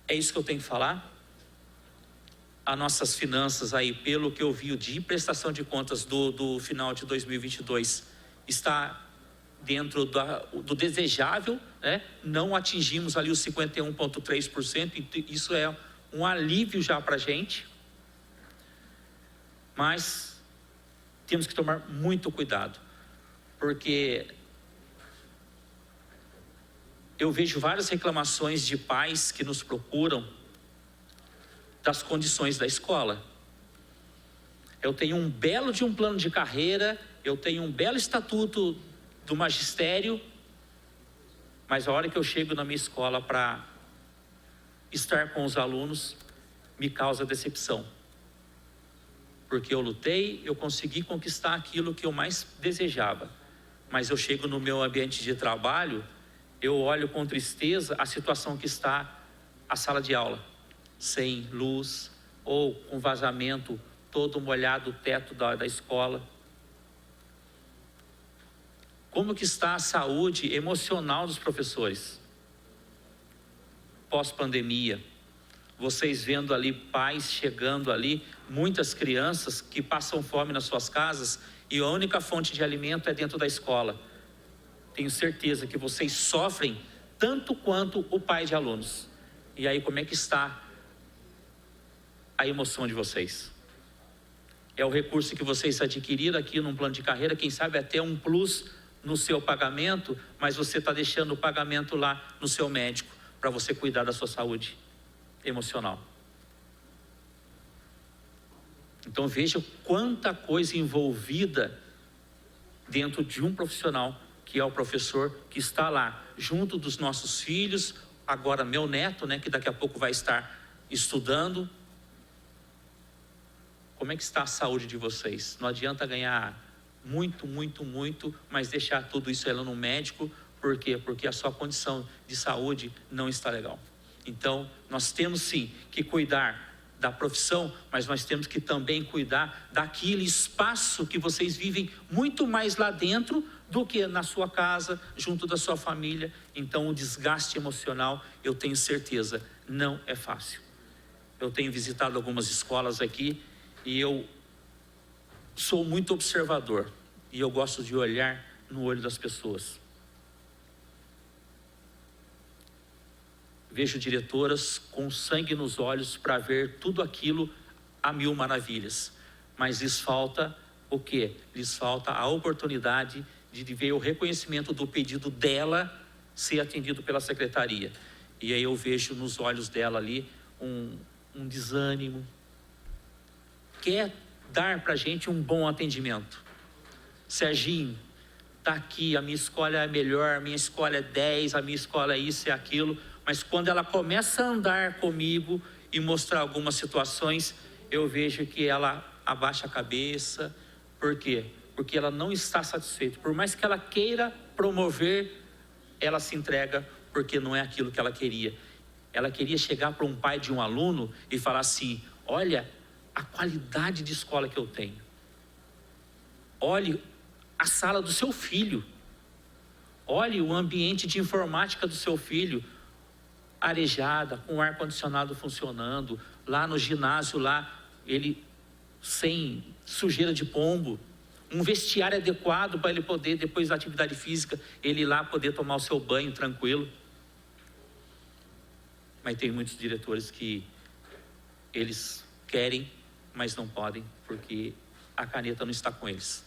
Speaker 8: é isso que eu tenho que falar. As nossas finanças aí, pelo que eu vi de prestação de contas do final de 2022, está dentro do desejável, né? Não atingimos ali os 51,3%, isso é um alívio já para a gente, mas temos que tomar muito cuidado, porque eu vejo várias reclamações de pais que nos procuram das condições da escola. Eu tenho um belo de um plano de carreira, eu tenho um belo estatuto do magistério, mas a hora que eu chego na minha escola para estar com os alunos, me causa decepção. Porque eu lutei, eu consegui conquistar aquilo que eu mais desejava. Mas eu chego no meu ambiente de trabalho, eu olho com tristeza a situação que está a sala de aula. Sem luz, ou com vazamento, todo molhado o teto da escola. Como que está a saúde emocional dos professores? Pós-pandemia, vocês vendo ali pais chegando ali, muitas crianças que passam fome nas suas casas e a única fonte de alimento é dentro da escola. Tenho certeza que vocês sofrem tanto quanto o pai de alunos. E aí, como é que está a emoção de vocês? É o recurso que vocês adquiriram aqui num plano de carreira, quem sabe até um plus no seu pagamento, mas você está deixando o pagamento lá no seu médico, para você cuidar da sua saúde emocional. Então veja quanta coisa envolvida dentro de um profissional, que é o professor que está lá, junto dos nossos filhos, agora meu neto, né, que daqui a pouco vai estar estudando. Como é que está a saúde de vocês? Não adianta ganhar muito, mas deixar tudo isso ela no médico. Por quê? Porque a sua condição de saúde não está legal. Então, nós temos sim que cuidar da profissão, mas nós temos que também cuidar daquele espaço que vocês vivem muito mais lá dentro do que na sua casa, junto da sua família. Então, o desgaste emocional, eu tenho certeza, não é fácil. Eu tenho visitado algumas escolas aqui e eu sou muito observador e eu gosto de olhar no olho das pessoas. Vejo diretoras com sangue nos olhos para ver tudo aquilo a mil maravilhas, mas lhes falta o quê? Lhes falta a oportunidade de ver o reconhecimento do pedido dela ser atendido pela secretaria. E aí eu vejo nos olhos dela ali um desânimo. Quer dar para a gente um bom atendimento. Serginho, está aqui, a minha escola é a melhor, a minha escola é 10, a minha escola é isso e aquilo, mas quando ela começa a andar comigo e mostrar algumas situações, eu vejo que ela abaixa a cabeça. Por quê? Porque ela não está satisfeita. Por mais que ela queira promover, ela se entrega porque não é aquilo que ela queria. Ela queria chegar para um pai de um aluno e falar assim: olha a qualidade de escola que eu tenho. Olhe a sala do seu filho. Olhe o ambiente de informática do seu filho, arejada, com ar-condicionado funcionando, lá no ginásio, lá, ele sem sujeira de pombo, um vestiário adequado para ele poder, depois da atividade física, ele ir lá poder tomar o seu banho tranquilo. Mas tem muitos diretores que eles querem, mas não podem, porque a caneta não está com eles.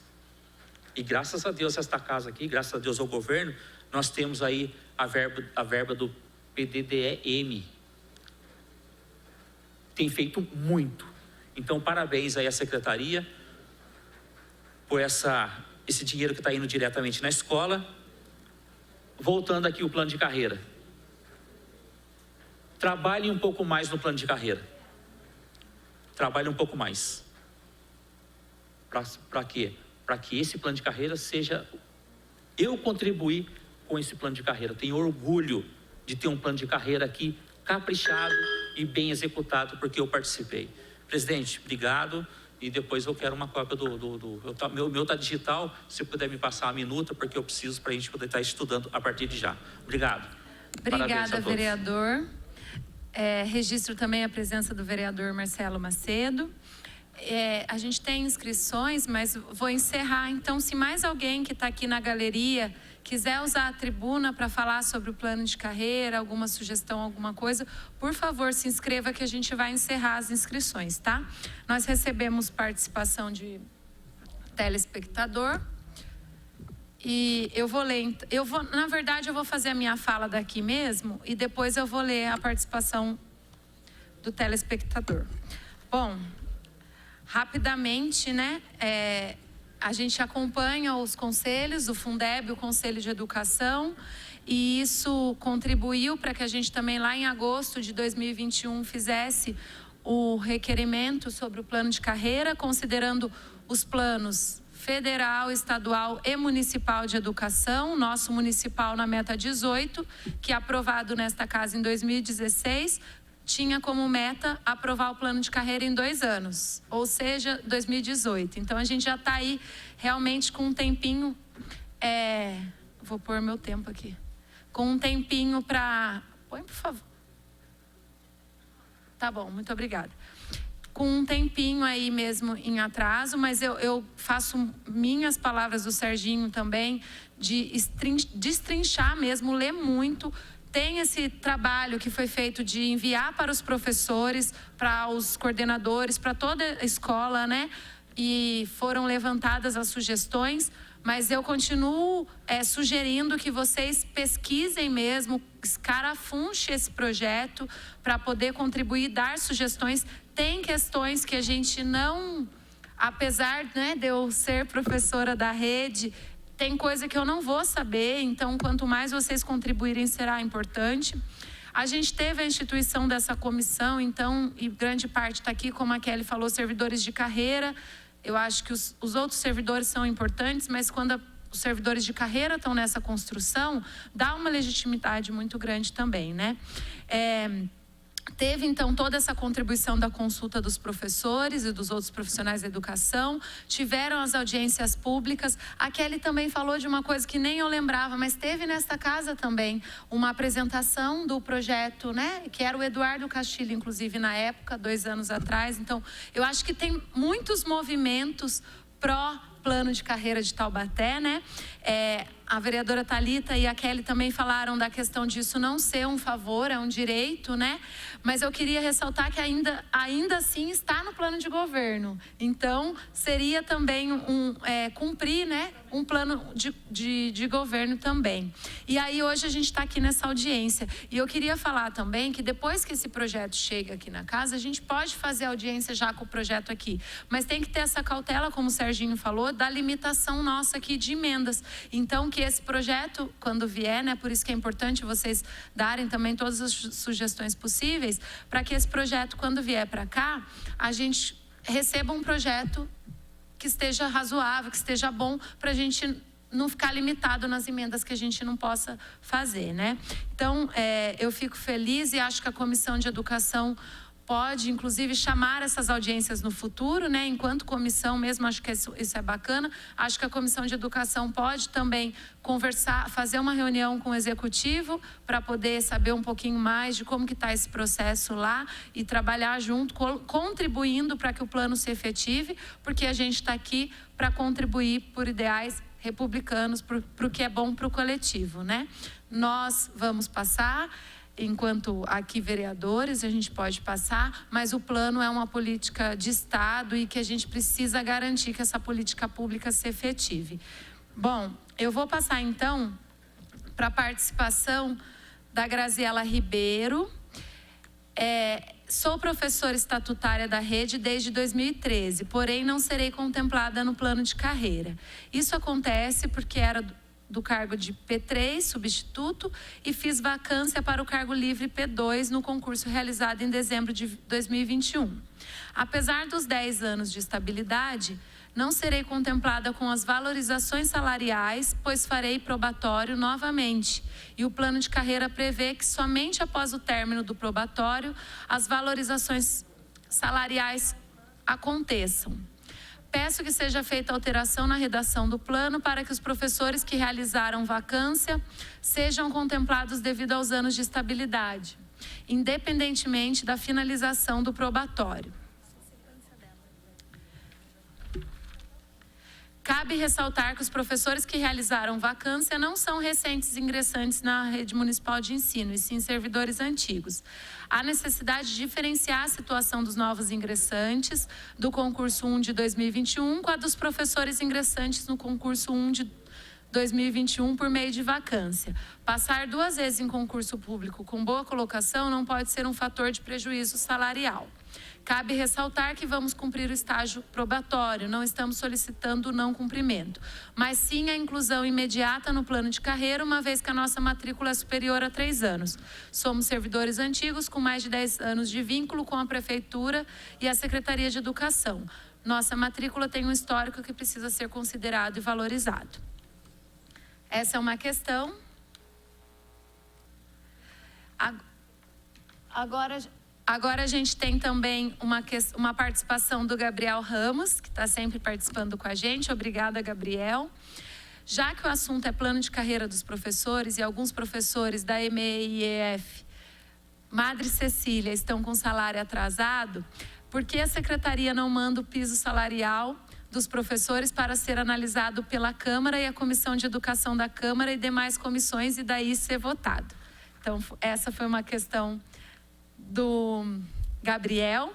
Speaker 8: E graças a Deus esta casa aqui, graças a Deus ao governo, nós temos aí a verba do PDDE-M. Tem feito muito. Então, parabéns aí à secretaria por esse dinheiro que está indo diretamente na escola. Voltando aqui o plano de carreira. Trabalhe um pouco mais no plano de carreira. Trabalhe um pouco mais. Para quê? Para que esse plano de carreira seja... Eu contribuir com esse plano de carreira. Tenho orgulho de ter um plano de carreira aqui caprichado e bem executado, porque eu participei. Presidente, obrigado. E depois eu quero uma cópia meu está digital, se puder me passar a minuta, porque eu preciso para a gente poder estar estudando a partir de já. Obrigado.
Speaker 1: Obrigada, vereador. Registro também a presença do vereador Marcelo Macedo. A gente tem inscrições, mas vou encerrar. Então, se mais alguém que está aqui na galeria quiser usar a tribuna para falar sobre o plano de carreira, alguma sugestão, alguma coisa, por favor, se inscreva que a gente vai encerrar as inscrições, tá? Nós recebemos participação de telespectador. E eu vou ler, na verdade, eu vou fazer a minha fala daqui mesmo e depois eu vou ler a participação do telespectador. Bom, rapidamente, né, a gente acompanha os conselhos, o Fundeb, o Conselho de Educação, e isso contribuiu para que a gente também lá em agosto de 2021 fizesse o requerimento sobre o plano de carreira, considerando os planos federal, estadual e municipal de educação, nosso municipal na meta 18, que é aprovado nesta casa em 2016, tinha como meta aprovar o plano de carreira em 2 anos, ou seja, 2018. Então, a gente já está aí realmente com um tempinho, vou pôr meu tempo aqui, com um tempinho para... Põe, por favor. Tá bom, muito obrigada. Com um tempinho aí mesmo em atraso, mas eu faço minhas palavras do Serginho também, de destrinchar mesmo, ler muito. Tem esse trabalho que foi feito de enviar para os professores, para os coordenadores, para toda a escola, né? E foram levantadas as sugestões, mas eu continuo sugerindo que vocês pesquisem mesmo, escarafunchem esse projeto para poder contribuir, dar sugestões. Tem questões que a gente não, apesar, né, de eu ser professora da rede, tem coisa que eu não vou saber, então quanto mais vocês contribuírem será importante. A gente teve a instituição dessa comissão, então, e grande parte está aqui, como a Kelly falou, servidores de carreira. Eu acho que os outros servidores são importantes, mas quando os servidores de carreira estão nessa construção, dá uma legitimidade muito grande também, né? Teve, então, toda essa contribuição da consulta dos professores e dos outros profissionais da educação. Tiveram as audiências públicas. A Kelly também falou de uma coisa que nem eu lembrava, mas teve nesta casa também uma apresentação do projeto, né? Que era o Eduardo Castilho, inclusive, na época, 2 anos atrás. Então, eu acho que tem muitos movimentos pró-plano de carreira de Taubaté, né? A vereadora Thalita e a Kelly também falaram da questão disso não ser um favor, é um direito, né? Mas eu queria ressaltar que ainda assim está no plano de governo. Então, seria também cumprir, né, um plano de governo também. E aí, hoje, a gente está aqui nessa audiência. E eu queria falar também que depois que esse projeto chega aqui na casa, a gente pode fazer audiência já com o projeto aqui. Mas tem que ter essa cautela, como o Serginho falou, da limitação nossa aqui de emendas. Então, que esse projeto, quando vier, né, por isso que é importante vocês darem também todas as sugestões possíveis, para que esse projeto, quando vier para cá, a gente receba um projeto que esteja razoável, que esteja bom, para a gente não ficar limitado nas emendas que a gente não possa fazer, né? Então, eu fico feliz e acho que a Comissão de Educação pode, inclusive, chamar essas audiências no futuro, né? Enquanto comissão mesmo, acho que isso é bacana. Acho que a Comissão de Educação pode também conversar, fazer uma reunião com o Executivo para poder saber um pouquinho mais de como que está esse processo lá e trabalhar junto, contribuindo para que o plano se efetive, porque a gente está aqui para contribuir por ideais republicanos, para o que é bom para o coletivo, né? Nós vamos passar... Enquanto aqui vereadores, a gente pode passar, mas o plano é uma política de Estado e que a gente precisa garantir que essa política pública se efetive. Bom, eu vou passar então para a participação da Graziela Ribeiro. Sou professora estatutária da rede desde 2013, porém não serei contemplada no plano de carreira. Isso acontece porque era do cargo de P3, substituto, e fiz vacância para o cargo livre P2 no concurso realizado em dezembro de 2021. Apesar dos 10 anos de estabilidade, não serei contemplada com as valorizações salariais, pois farei probatório novamente. E o plano de carreira prevê que somente após o término do probatório, as valorizações salariais aconteçam. Peço que seja feita alteração na redação do plano para que os professores que realizaram vacância sejam contemplados devido aos anos de estabilidade, independentemente da finalização do probatório. Cabe ressaltar que os professores que realizaram vacância não são recentes ingressantes na rede municipal de ensino, e sim servidores antigos. Há necessidade de diferenciar a situação dos novos ingressantes do concurso 1 de 2021 com a dos professores ingressantes no concurso 1 de 2021 por meio de vacância. Passar 2 vezes em concurso público com boa colocação não pode ser um fator de prejuízo salarial. Cabe ressaltar que vamos cumprir o estágio probatório, não estamos solicitando o não cumprimento, mas sim a inclusão imediata no plano de carreira, uma vez que a nossa matrícula é superior a 3 anos. Somos servidores antigos com mais de 10 anos de vínculo com a Prefeitura e a Secretaria de Educação. Nossa matrícula tem um histórico que precisa ser considerado e valorizado. Essa é uma questão. Agora a gente tem também uma participação do Gabriel Ramos, que está sempre participando com a gente. Obrigada, Gabriel. Já que o assunto é plano de carreira dos professores e alguns professores da MEIEF, Madre Cecília, estão com salário atrasado, por que a Secretaria não manda o piso salarial dos professores para ser analisado pela Câmara e a Comissão de Educação da Câmara e demais comissões e daí ser votado? Então, essa foi uma questão do Gabriel.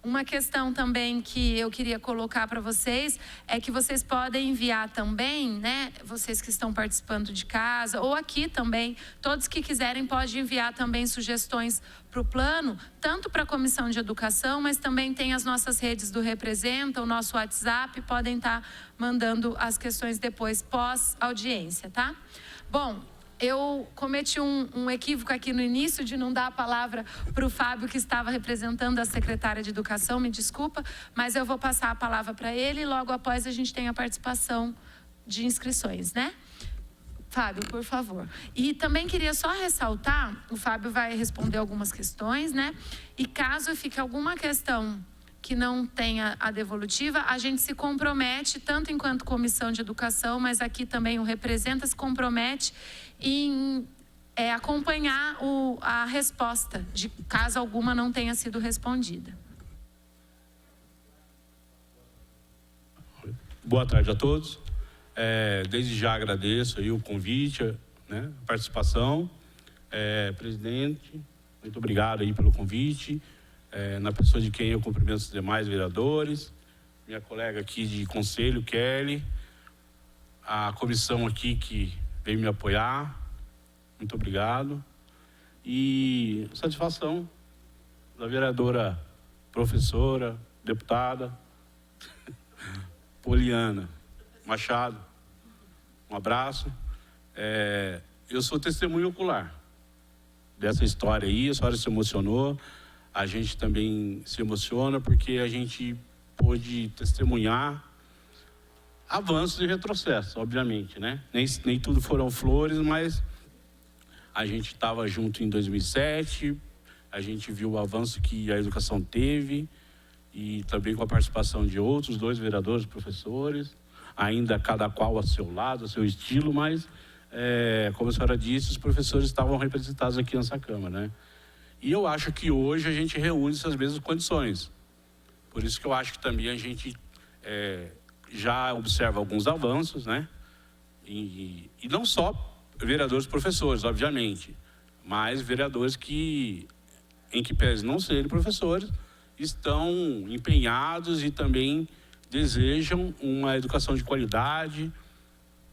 Speaker 1: Uma questão também que eu queria colocar para vocês é que vocês podem enviar também, né, vocês que estão participando de casa ou aqui também, todos que quiserem podem enviar também sugestões para o plano, tanto para a Comissão de Educação, mas também tem as nossas redes do Representa, o nosso WhatsApp, podem estar mandando as questões depois, pós-audiência, tá? Bom, eu cometi um equívoco aqui no início de não dar a palavra para o Fábio, que estava representando a secretária de Educação, me desculpa, mas eu vou passar a palavra para ele e logo após a gente tem a participação de inscrições, né? Fábio, por favor. E também queria só ressaltar, o Fábio vai responder algumas questões, né? E caso fique alguma questão que não tenha a devolutiva, a gente se compromete, tanto enquanto Comissão de Educação, mas aqui também o Representa se compromete em acompanhar a resposta, de caso alguma não tenha sido respondida.
Speaker 9: Boa tarde a todos. Desde já agradeço aí o convite, né, a participação. Presidente, muito obrigado aí pelo convite. Na pessoa de quem eu cumprimento os demais vereadores, minha colega aqui de conselho, Kelly, a comissão aqui que veio me apoiar, muito obrigado. E satisfação da vereadora, professora, deputada, Poliana Machado, um abraço. Eu sou testemunho ocular dessa história aí, a senhora se emocionou. A gente também se emociona porque a gente pôde testemunhar avanços e retrocessos, obviamente, né? Nem tudo foram flores, mas A gente estava junto em 2007, a gente viu o avanço que a educação teve, e também com a participação de outros 2 vereadores, professores, ainda cada qual a seu lado, a seu estilo, mas, como a senhora disse, os professores estavam representados aqui nessa Câmara, né? E eu acho que hoje a gente reúne essas mesmas condições. Por isso que eu acho que também a gente já observa alguns avanços, né? E não só vereadores professores, obviamente, mas vereadores que, em que pese não serem professores, estão empenhados e também desejam uma educação de qualidade,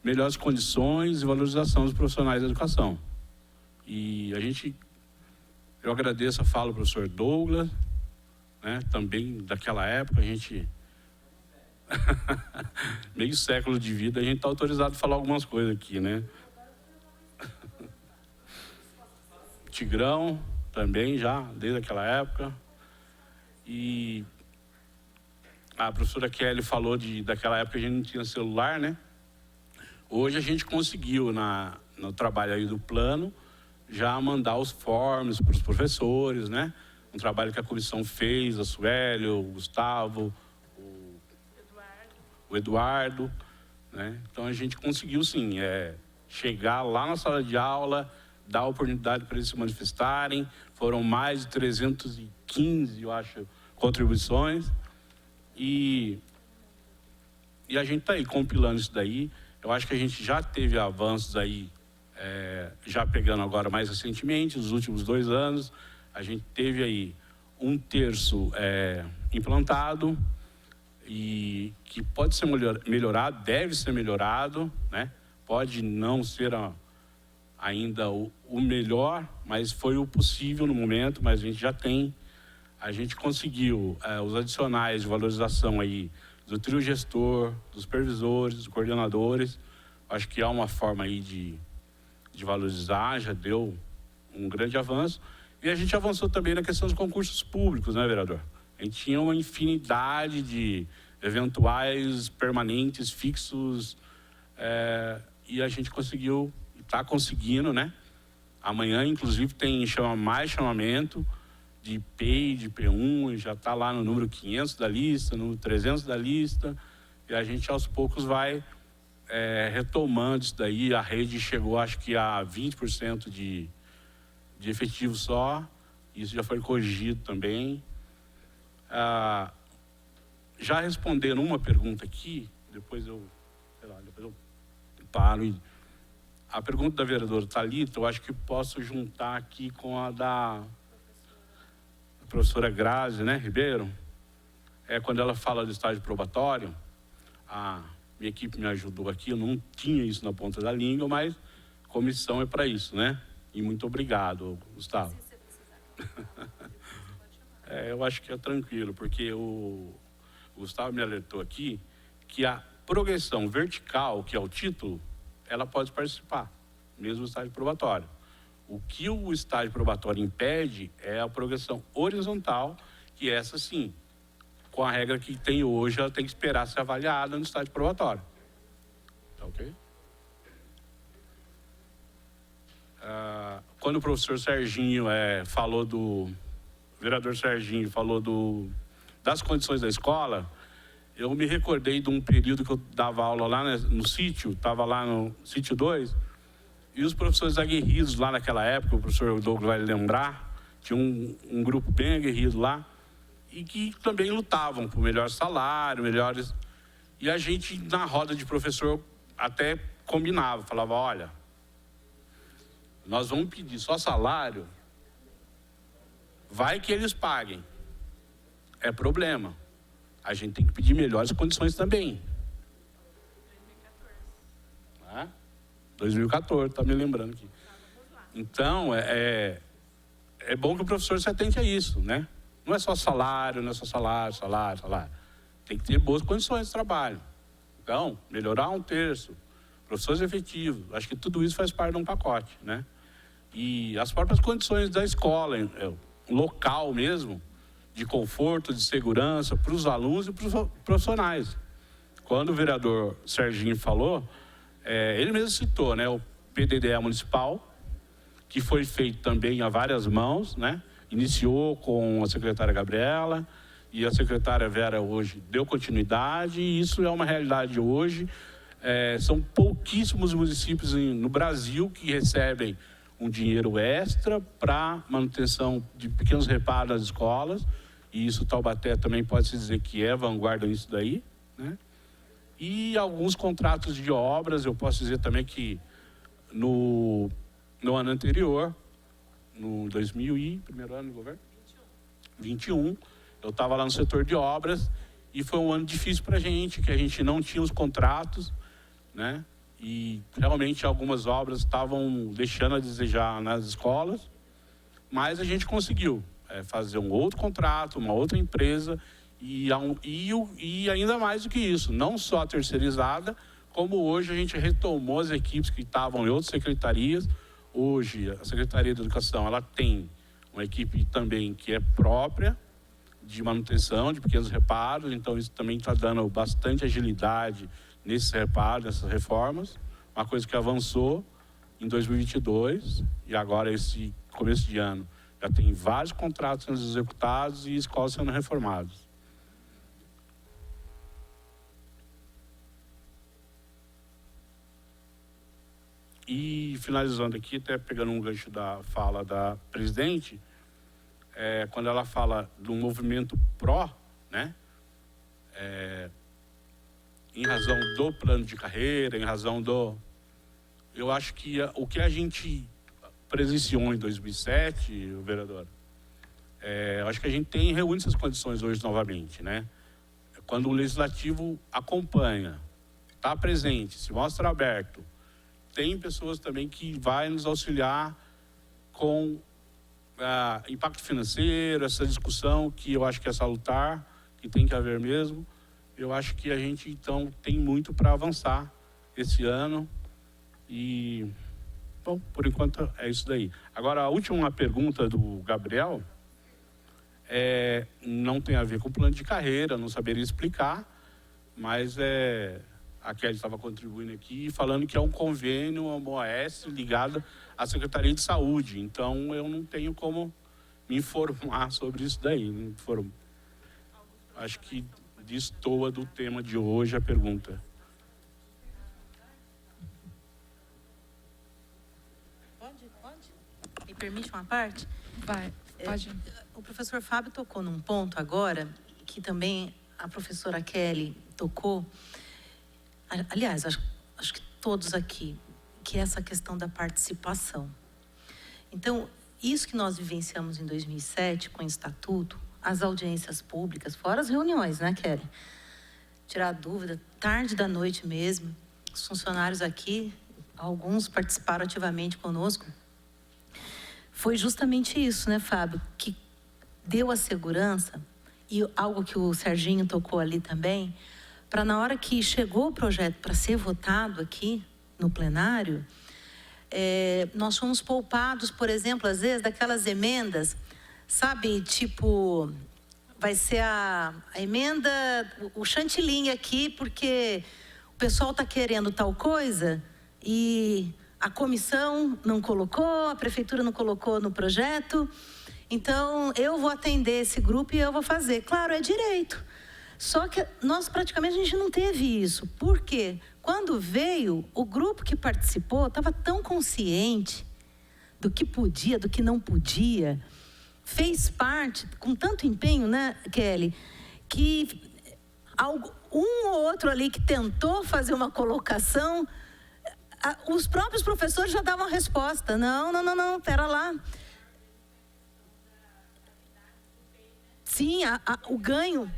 Speaker 9: melhores condições e valorização dos profissionais da educação. E eu agradeço a fala do professor Douglas, né, também daquela época, a gente, meio século de vida, a gente está autorizado a falar algumas coisas aqui, né? Tigrão, também já, desde aquela época. E a professora Kelly falou daquela época a gente não tinha celular, né? Hoje a gente conseguiu, no trabalho aí do plano, já mandar os forms para os professores, né? Um trabalho que a comissão fez, a Sueli, o Gustavo, o Eduardo, né? Então a gente conseguiu sim, chegar lá na sala de aula, dar oportunidade para eles se manifestarem. Foram mais de 315, eu acho, contribuições. E a gente está aí compilando isso daí. Eu acho que a gente já teve avanços aí, já pegando agora mais recentemente, nos últimos 2 anos. A gente teve aí 1/3 implantado e que pode ser melhorado, deve ser melhorado, né? Pode não ser ainda o melhor, mas foi o possível no momento, mas a gente já tem. A gente conseguiu os adicionais de valorização aí do trio gestor, dos supervisores, dos coordenadores. Acho que há uma forma aí de valorizar, já deu um grande avanço. E a gente avançou também na questão dos concursos públicos, né, vereador? A gente tinha uma infinidade de eventuais, permanentes, fixos, e a gente conseguiu, está conseguindo, né? Amanhã, inclusive, tem mais chamamento de PEI, de P1, já está lá no número 500 da lista, no 300 da lista, e a gente aos poucos vai retomando isso daí. A rede chegou, acho que a 20% de efetivo só, isso já foi corrigido também. Já respondendo uma pergunta aqui, depois eu paro. A pergunta da vereadora Thalita, eu acho que posso juntar aqui com a da professora Grazi, né, Ribeiro? Quando ela fala do estágio probatório, a minha equipe me ajudou aqui, eu não tinha isso na ponta da língua, mas comissão é para isso, né? E muito obrigado, Gustavo. Eu acho que é tranquilo, porque o Gustavo me alertou aqui que a progressão vertical, que é o título, ela pode participar, mesmo no estágio probatório. O que o estágio probatório impede é a progressão horizontal, que essa sim, com a regra que tem hoje, ela tem que esperar ser avaliada no estágio probatório. Tá ok? Quando o professor Serginho falou o vereador Serginho falou das condições da escola, eu me recordei de um período que eu dava aula lá no sítio, estava lá no sítio 2, e os professores aguerridos lá naquela época, o professor Douglas vai lembrar, tinha um grupo bem aguerrido lá, e que também lutavam por melhor salário, melhores... E a gente, na roda de professor, até combinava, falava, olha, nós vamos pedir só salário, vai que eles paguem. É problema. A gente tem que pedir melhores condições também. 2014, tá me lembrando aqui. Então, é bom que o professor se atente a isso, né? Não é só salário, não é só salário. Tem que ter boas condições de trabalho. Então, melhorar 1/3, professores efetivos, acho que tudo isso faz parte de um pacote, né? E as próprias condições da escola, local mesmo, de conforto, de segurança para os alunos e para os profissionais. Quando o vereador Serginho falou, ele mesmo citou, né, o PDDE municipal, que foi feito também a várias mãos, né? Iniciou com a secretária Gabriela e a secretária Vera hoje deu continuidade, e isso é uma realidade hoje. São pouquíssimos municípios no Brasil que recebem um dinheiro extra para manutenção de pequenos reparos nas escolas, e isso Taubaté também pode-se dizer que é vanguarda nisso daí, né? E alguns contratos de obras, eu posso dizer também que no ano anterior, no primeiro ano do governo? 21, eu estava lá no setor de obras, e foi um ano difícil para a gente, que a gente não tinha os contratos, né? E realmente algumas obras estavam deixando a desejar nas escolas, mas a gente conseguiu fazer um outro contrato, uma outra empresa, e ainda mais do que isso, não só a terceirizada, como hoje a gente retomou as equipes que estavam em outras secretarias. Hoje a Secretaria de Educação, ela tem uma equipe também que é própria de manutenção de pequenos reparos, então isso também está dando bastante agilidade nesses reparos, nessas reformas, uma coisa que avançou em 2022, e agora esse começo de ano já tem vários contratos sendo executados e escolas sendo reformadas. E finalizando aqui, até pegando um gancho da fala da presidente, quando ela fala do movimento pró, né? Em razão do plano de carreira, em razão do... Eu acho que o que a gente presenciou em 2007, vereador, eu acho que a gente reúne essas condições hoje novamente, né? Quando o legislativo acompanha, está presente, se mostra aberto, tem pessoas também que vai nos auxiliar com impacto financeiro, essa discussão que eu acho que é salutar, que tem que haver mesmo. Eu acho que a gente, então, tem muito para avançar esse ano. E, bom, por enquanto é isso daí. Agora, a última pergunta do Gabriel não tem a ver com o plano de carreira, não saberia explicar, mas a Kelly estava contribuindo aqui, falando que é um convênio, uma OAS ligada à Secretaria de Saúde. Então, eu não tenho como me informar sobre isso daí. Acho que destoa do tema de hoje a pergunta.
Speaker 5: Pode? Me permite uma parte?
Speaker 1: Vai, pode.
Speaker 5: O professor Fábio tocou num ponto agora, que também a professora Kelly tocou. Aliás, acho que todos aqui, que é essa questão da participação. Então, isso que nós vivenciamos em 2007 com o Estatuto, as audiências públicas, fora as reuniões, né, Kelly? Tirar dúvida, tarde da noite mesmo, os funcionários aqui, alguns participaram ativamente conosco. Foi justamente isso, né, Fábio, que deu a segurança, e algo que o Serginho tocou ali também, para na hora que chegou o projeto para ser votado aqui no plenário, nós fomos poupados, por exemplo, às vezes, daquelas emendas, sabe, tipo, vai ser a emenda, o chantilinho aqui, porque o pessoal está querendo tal coisa e a comissão não colocou, a prefeitura não colocou no projeto, então eu vou atender esse grupo e eu vou fazer. Claro, é direito. Só que nós praticamente a gente não teve isso. Por quê? Quando veio, o grupo que participou estava tão consciente do que podia, do que não podia, fez parte, com tanto empenho, né, Kelly, que um ou outro ali que tentou fazer uma colocação, os próprios professores já davam a resposta. Não, pera lá. Sim, o ganho...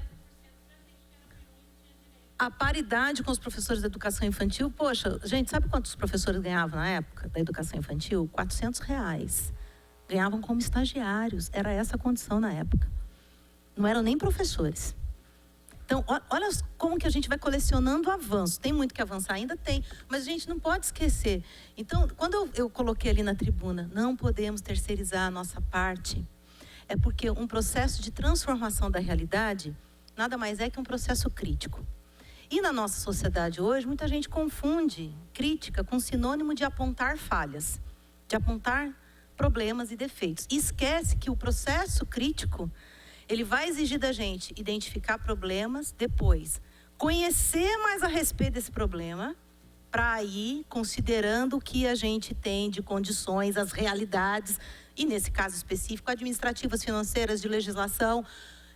Speaker 5: A paridade com os professores da educação infantil, poxa, gente, sabe quantos os professores ganhavam na época da educação infantil? R$400. Ganhavam como estagiários, era essa a condição na época. Não eram nem professores. Então, olha como que a gente vai colecionando avanços. Tem muito que avançar, ainda tem, mas a gente não pode esquecer. Então, quando eu coloquei ali na tribuna, não podemos terceirizar a nossa parte, é porque um processo de transformação da realidade nada mais é que um processo crítico. E na nossa sociedade hoje, muita gente confunde crítica com sinônimo de apontar falhas, de apontar problemas e defeitos. E esquece que o processo crítico, ele vai exigir da gente identificar problemas, depois conhecer mais a respeito desse problema, para ir considerando o que a gente tem de condições, as realidades, e nesse caso específico, administrativas, financeiras, de legislação,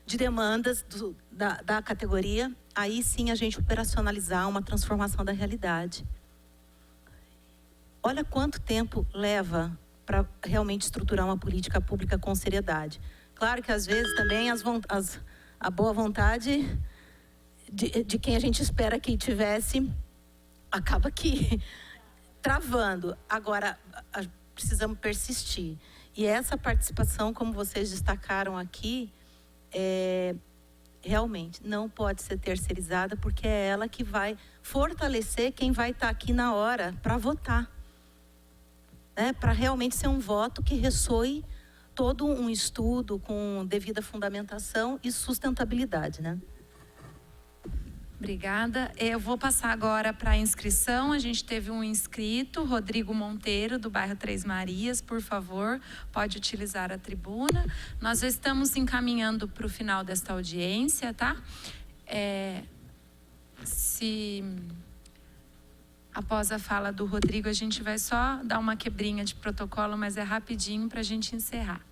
Speaker 5: de demandas da categoria, aí sim a gente operacionalizar uma transformação da realidade. Olha quanto tempo leva para realmente estruturar uma política pública com seriedade. Claro que às vezes também a boa vontade de quem a gente espera que tivesse acaba aqui travando. Agora, precisamos persistir. E essa participação, como vocês destacaram aqui, realmente não pode ser terceirizada, porque é ela que vai fortalecer quem vai estar aqui na hora para votar. Para realmente ser um voto que ressoe todo um estudo com devida fundamentação e sustentabilidade, né?
Speaker 1: Obrigada. Eu vou passar agora para a inscrição. A gente teve um inscrito, Rodrigo Monteiro, do bairro Três Marias. Por favor, pode utilizar a tribuna. Nós estamos encaminhando para o final desta audiência, tá? Após a fala do Rodrigo, a gente vai só dar uma quebrinha de protocolo, mas é rapidinho para a gente encerrar.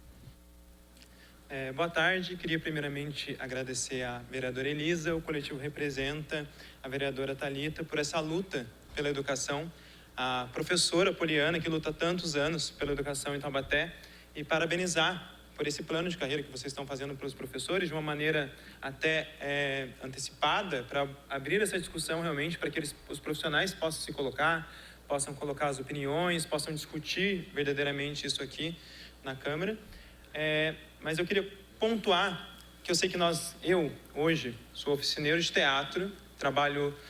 Speaker 10: Boa tarde, queria primeiramente agradecer à vereadora Elisa, o coletivo Representa, a vereadora Thalita, por essa luta pela educação, a professora Poliana, que luta há tantos anos pela educação em Taubaté, e parabenizar por esse plano de carreira que vocês estão fazendo para os professores, de uma maneira até antecipada, para abrir essa discussão realmente, para que os profissionais possam se colocar, possam colocar as opiniões, possam discutir verdadeiramente isso aqui na Câmara. Mas eu queria pontuar que eu sei que eu hoje sou oficineiro de teatro,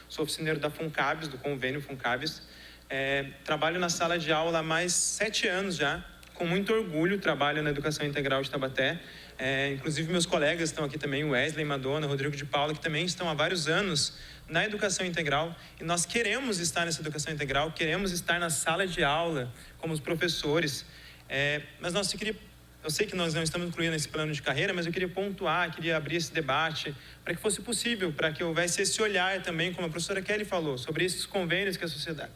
Speaker 10: sou oficineiro da Funcabes, do convênio Funcabes, trabalho na sala de aula há mais 7 anos já, com muito orgulho trabalho na Educação Integral de Taubaté, inclusive meus colegas estão aqui também, Wesley Madonna, Rodrigo de Paula, que também estão há vários anos na Educação Integral, e nós queremos estar nessa Educação Integral, queremos estar na sala de aula, como os professores, mas eu sei que nós não estamos incluindo esse plano de carreira, mas eu queria pontuar, queria abrir esse debate para que fosse possível, para que houvesse esse olhar também, como a professora Kelly falou, sobre esses convênios que a sociedade,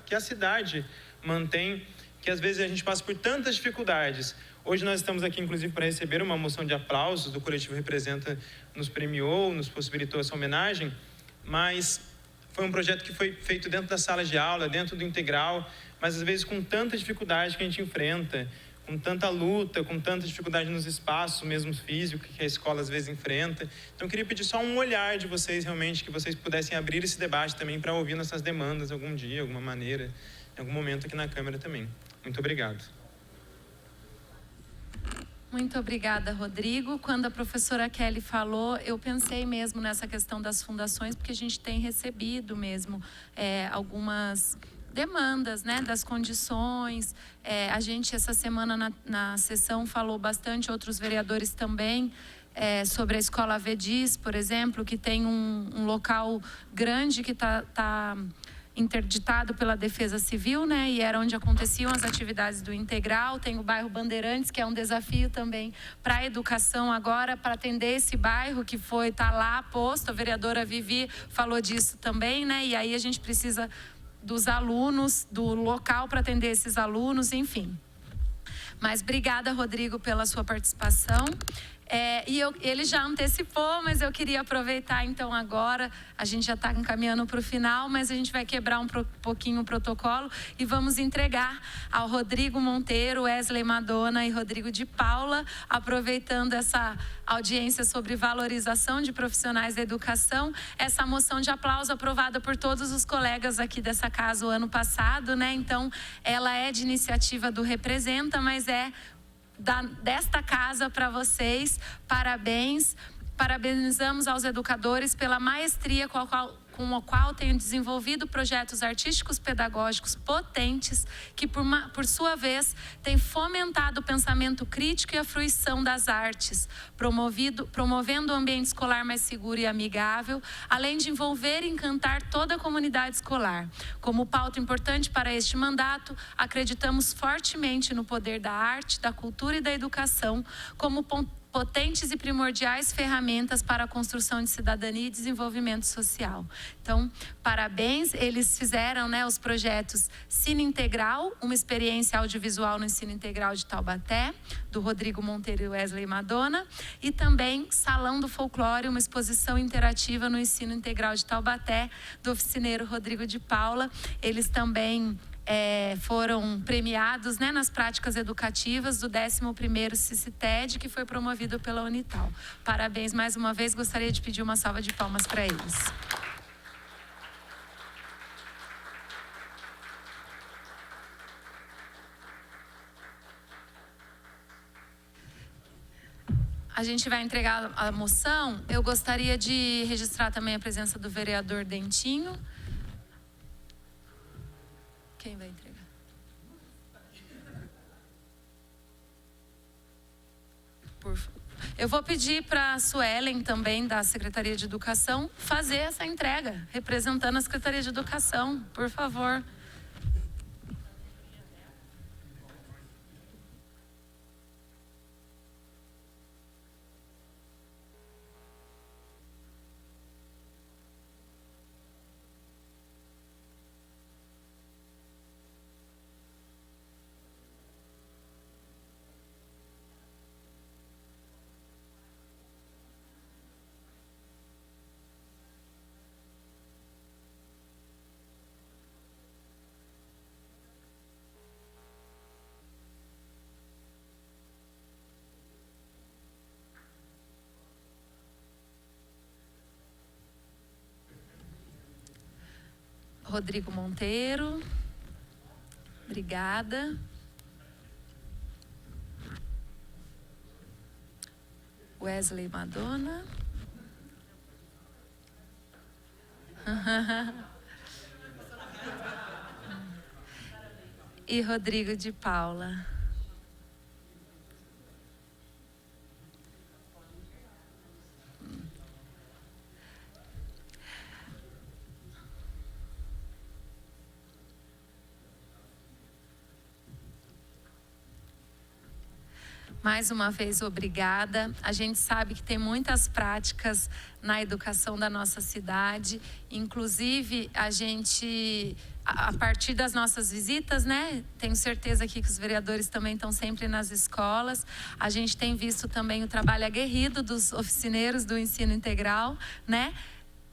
Speaker 10: que a cidade mantém, que às vezes a gente passa por tantas dificuldades. Hoje nós estamos aqui, inclusive, para receber uma moção de aplausos do coletivo Representa, nos premiou, nos possibilitou essa homenagem, mas foi um projeto que foi feito dentro da sala de aula, dentro do integral, mas às vezes com tanta dificuldade que a gente enfrenta, com tanta luta, com tanta dificuldade nos espaços, mesmo físicos, que a escola às vezes enfrenta. Então, eu queria pedir só um olhar de vocês, realmente, que vocês pudessem abrir esse debate também para ouvir nossas demandas algum dia, alguma maneira, em algum momento aqui na Câmara também. Muito obrigado.
Speaker 1: Muito obrigada, Rodrigo. Quando a professora Kelly falou, eu pensei mesmo nessa questão das fundações, porque a gente tem recebido mesmo algumas demandas, né, das condições. A gente, essa semana, na sessão, falou bastante, outros vereadores também, sobre a Escola Vedis, por exemplo, que tem um local grande que está interditado pela Defesa Civil, né, e era onde aconteciam as atividades do Integral. Tem o bairro Bandeirantes, que é um desafio também para a educação agora, para atender esse bairro que está lá posto. A vereadora Vivi falou disso também, né, e aí a gente precisa dos alunos, do local para atender esses alunos, enfim. Mas obrigada, Rodrigo, pela sua participação. Ele já antecipou, mas eu queria aproveitar então agora, a gente já está encaminhando para o final, mas a gente vai quebrar um pouquinho o protocolo e vamos entregar ao Rodrigo Monteiro, Wesley Madonna e Rodrigo de Paula, aproveitando essa audiência sobre valorização de profissionais da educação, essa moção de aplauso aprovada por todos os colegas aqui dessa casa o ano passado, né? Então, ela é de iniciativa do Representa, mas desta casa para vocês. Parabéns. Parabenizamos aos educadores pela maestria com a qual com o qual tenho desenvolvido projetos artísticos pedagógicos potentes que, por sua vez, têm fomentado o pensamento crítico e a fruição das artes, promovendo um ambiente escolar mais seguro e amigável, além de envolver e encantar toda a comunidade escolar. Como pauta importante para este mandato, acreditamos fortemente no poder da arte, da cultura e da educação como potentes e primordiais ferramentas para a construção de cidadania e desenvolvimento social. Então, parabéns, eles fizeram, né, os projetos Cine Integral, uma experiência audiovisual no Ensino Integral de Taubaté, do Rodrigo Monteiro e Wesley Madonna, e também Salão do Folclore, uma exposição interativa no Ensino Integral de Taubaté, do oficineiro Rodrigo de Paula. Eles também foram premiados, né, nas práticas educativas do 11º CICITED, que foi promovido pela Unital. Parabéns mais uma vez, gostaria de pedir uma salva de palmas para eles. A gente vai entregar a moção. Eu gostaria de registrar também a presença do vereador Dentinho. Quem vai entregar? Eu vou pedir para a Suelen também, da Secretaria de Educação, fazer essa entrega, representando a Secretaria de Educação, por favor. Rodrigo Monteiro, obrigada. Wesley Madonna. E Rodrigo de Paula. Mais uma vez, obrigada. A gente sabe que tem muitas práticas na educação da nossa cidade. Inclusive, a gente, a partir das nossas visitas, né? Tenho certeza aqui que os vereadores também estão sempre nas escolas. A gente tem visto também o trabalho aguerrido dos oficineiros do ensino integral, né?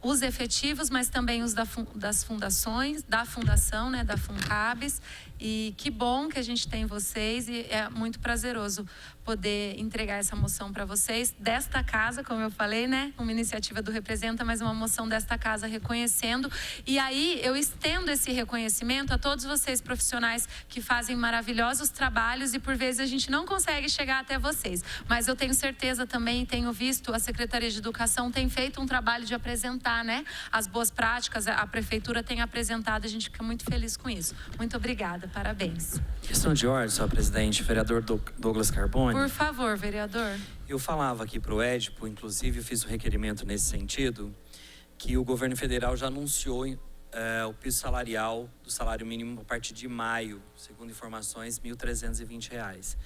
Speaker 1: Os efetivos, mas também os das fundações, da fundação, né, da Funcabes. E que bom que a gente tem vocês e é muito prazeroso poder entregar essa moção para vocês desta casa, como eu falei, né, uma iniciativa do Representa, mas uma moção desta casa reconhecendo. E aí eu estendo esse reconhecimento a todos vocês profissionais que fazem maravilhosos trabalhos e por vezes a gente não consegue chegar até vocês. Mas eu tenho certeza também, tenho visto, a Secretaria de Educação tem feito um trabalho de apresentar, né, as boas práticas, a Prefeitura tem apresentado, a gente fica muito feliz com isso. Muito obrigada, parabéns.
Speaker 11: Questão de ordem, senhor presidente, vereador Douglas Carbone.
Speaker 1: Por favor, vereador.
Speaker 11: Eu falava aqui para o Édipo, inclusive eu fiz um requerimento nesse sentido, que o governo federal já anunciou o piso salarial do salário mínimo a partir de maio, segundo informações, R$ 1.320.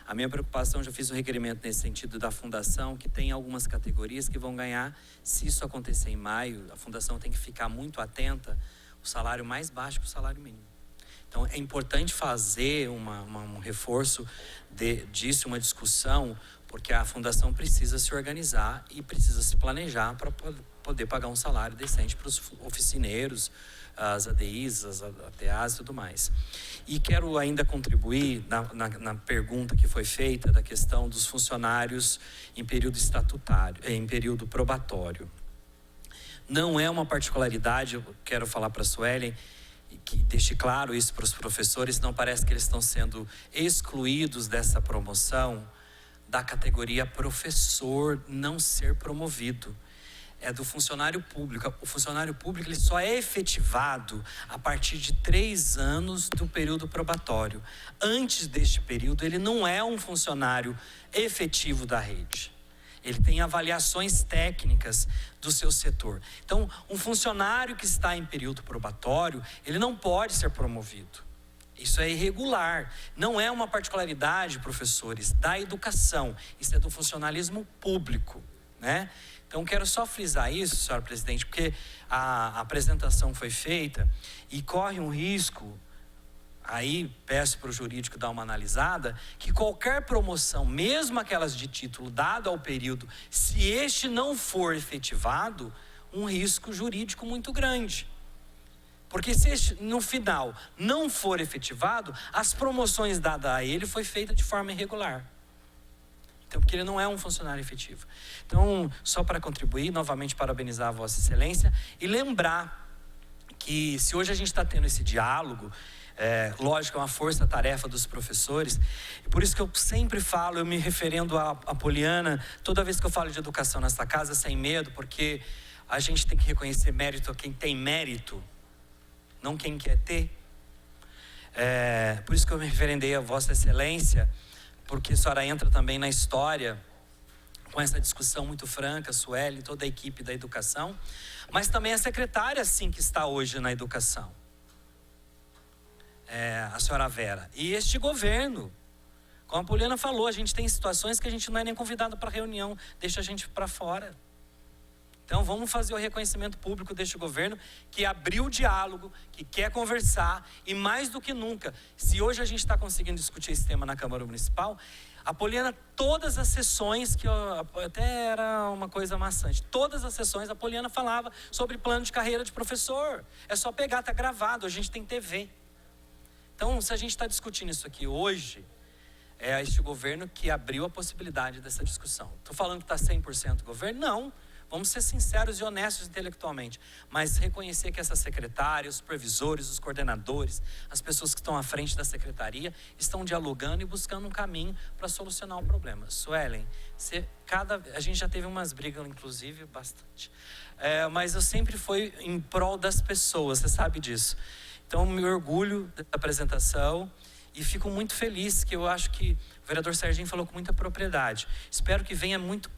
Speaker 11: A minha preocupação, já fiz um requerimento nesse sentido da Fundação, que tem algumas categorias que vão ganhar, se isso acontecer em maio, a Fundação tem que ficar muito atenta, o salário mais baixo que o salário mínimo. Então, é importante fazer um reforço disso, uma discussão, porque a Fundação precisa se organizar e precisa se planejar para poder pagar um salário decente para os oficineiros, as ADIs, as ATAs e tudo mais. E quero ainda contribuir na pergunta que foi feita da questão dos funcionários em período estatutário, em período probatório. Não é uma particularidade, eu quero falar para a Suelen, que deixe claro isso para os professores, não parece que eles estão sendo excluídos dessa promoção da categoria professor não ser promovido. é do funcionário público. O funcionário público ele só é efetivado a partir de 3 anos do período probatório. Antes deste período, ele não é um funcionário efetivo da rede. Ele tem avaliações técnicas do seu setor. Então, um funcionário que está em período probatório, ele não pode ser promovido. Isso é irregular. Não é uma particularidade, professores, da educação. Isso é do funcionalismo público, né? Então, quero só frisar isso, senhora presidente, porque a apresentação foi feita e corre um risco, aí peço para o jurídico dar uma analisada, que qualquer promoção, mesmo aquelas de título dado ao período, se este não for efetivado, um risco jurídico muito grande. Porque se este, no final, não for efetivado, as promoções dadas a ele foi feita de forma irregular. Então, porque ele não é um funcionário efetivo. Então, só para contribuir, novamente parabenizar a Vossa Excelência e lembrar que se hoje a gente está tendo esse diálogo, lógico, é uma força-tarefa dos professores, e por isso que eu sempre falo, eu me referendo a Poliana, toda vez que eu falo de educação nesta casa, sem medo, porque a gente tem que reconhecer mérito a quem tem mérito, não quem quer ter. Por isso que eu me referendei a Vossa Excelência, porque a senhora entra também na história com essa discussão muito franca, Sueli, toda a equipe da educação, mas também a secretária, sim, que está hoje na educação, a senhora Vera. E este governo, como a Poliana falou, a gente tem situações que a gente não é nem convidado para reunião, deixa a gente para fora. Então vamos fazer o reconhecimento público deste governo que abriu o diálogo, que quer conversar e mais do que nunca, se hoje a gente está conseguindo discutir esse tema na Câmara Municipal, a Poliana, todas as sessões, que até era uma coisa maçante, todas as sessões a Poliana falava sobre plano de carreira de professor, é só pegar, está gravado, a gente tem TV. Então se a gente está discutindo isso aqui hoje, é este governo que abriu a possibilidade dessa discussão. Estou falando que está 100% governo? Não. Vamos ser sinceros e honestos intelectualmente, mas reconhecer que essa secretária, os supervisores, os coordenadores, as pessoas que estão à frente da secretaria, estão dialogando e buscando um caminho para solucionar o problema. Suelen, a gente já teve umas brigas, inclusive, bastante. Mas eu sempre fui em prol das pessoas, você sabe disso. Então, me orgulho da apresentação e fico muito feliz, que eu acho que o vereador Serginho falou com muita propriedade. Espero que venha muito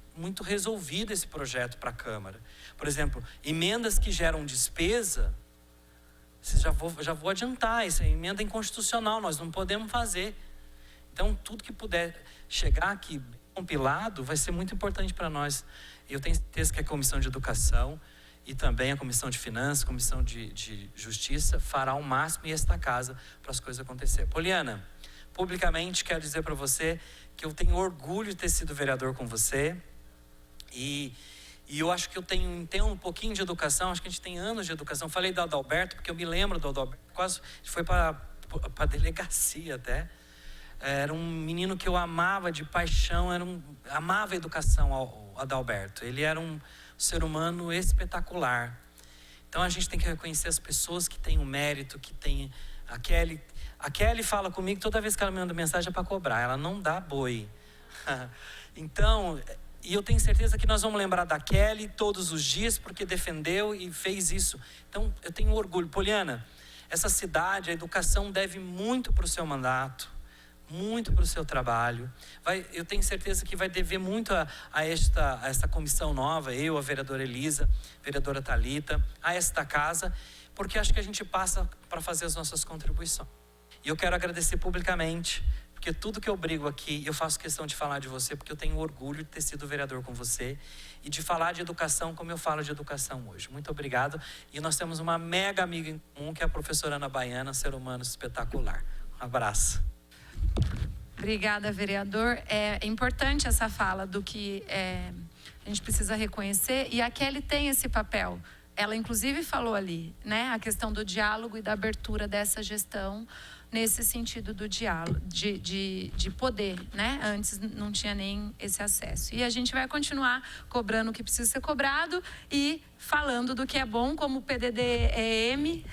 Speaker 11: resolvido esse projeto para a Câmara. Por exemplo, emendas que geram despesa, já vou adiantar, isso é emenda inconstitucional, nós não podemos fazer. Então, tudo que puder chegar aqui compilado vai ser muito importante para nós. Eu tenho certeza que a Comissão de Educação e também a Comissão de Finanças, a Comissão de Justiça fará o máximo e esta casa para as coisas acontecerem. Poliana, publicamente quero dizer para você que eu tenho orgulho de ter sido vereador com você. E eu acho que eu entendo um pouquinho de educação, acho que a gente tem anos de educação. Falei do Adalberto, porque eu me lembro do Adalberto, quase foi para a delegacia até. Era um menino que eu amava de paixão, amava a educação, ao Adalberto. Ele era um ser humano espetacular. Então a gente tem que reconhecer as pessoas que têm o mérito, que têm... A Kelly fala comigo, toda vez que ela me manda mensagem é para cobrar, ela não dá boi. Então... E eu tenho certeza que nós vamos lembrar da Kelly todos os dias, porque defendeu e fez isso. Então, eu tenho orgulho. Poliana, essa cidade, a educação deve muito para o seu mandato, muito para o seu trabalho. Eu tenho certeza que vai dever muito a esta comissão nova, eu, a vereadora Elisa, a vereadora Thalita, a esta casa, porque acho que a gente passa para fazer as nossas contribuições. E eu quero agradecer publicamente, porque tudo que eu brigo aqui, eu faço questão de falar de você, porque eu tenho orgulho de ter sido vereador com você e de falar de educação como eu falo de educação hoje. Muito obrigado. E nós temos uma mega amiga em comum, que é a professora Ana Baiana, ser humano espetacular. Um abraço.
Speaker 1: Obrigada, vereador. É importante essa fala do que a gente precisa reconhecer, e a Kelly tem esse papel. Ela, inclusive, falou ali, né, a questão do diálogo e da abertura dessa gestão nesse sentido do diálogo, de poder, né? Antes não tinha nem esse acesso. E a gente vai continuar cobrando o que precisa ser cobrado e falando do que é bom, como o PDD-EM,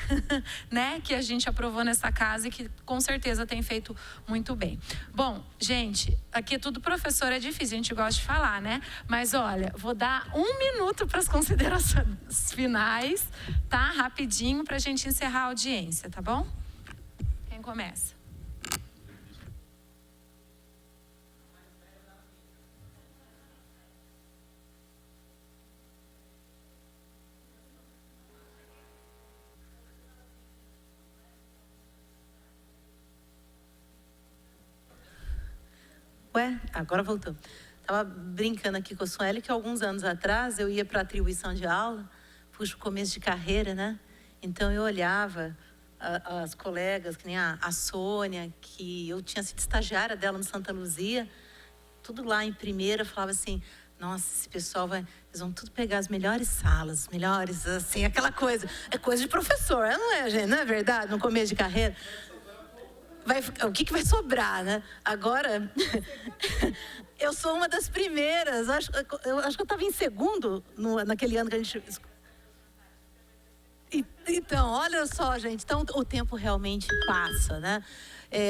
Speaker 1: né? Que a gente aprovou nessa casa e que com certeza tem feito muito bem. Bom, gente, aqui tudo professor é difícil, a gente gosta de falar, né? Mas olha, vou dar 1 minuto para as considerações finais, tá? Rapidinho para a gente encerrar a audiência, tá bom? Quem começa?
Speaker 5: Ué, agora voltou. Estava brincando aqui com a Sueli que alguns anos atrás eu ia para atribuição de aula, puxo começo de carreira, né? Então eu olhava as colegas, que nem a Sônia, que eu tinha sido estagiária dela no Santa Luzia, tudo lá em primeira, eu falava assim, nossa, esse pessoal eles vão tudo pegar as melhores salas, melhores, assim, aquela coisa. É coisa de professor, não é, gente? Não é verdade? No começo de carreira. O que vai sobrar, né? Agora, eu sou uma das primeiras. Eu acho que eu estava em segundo naquele ano que a gente... Então, olha só, gente. Então, o tempo realmente passa, né?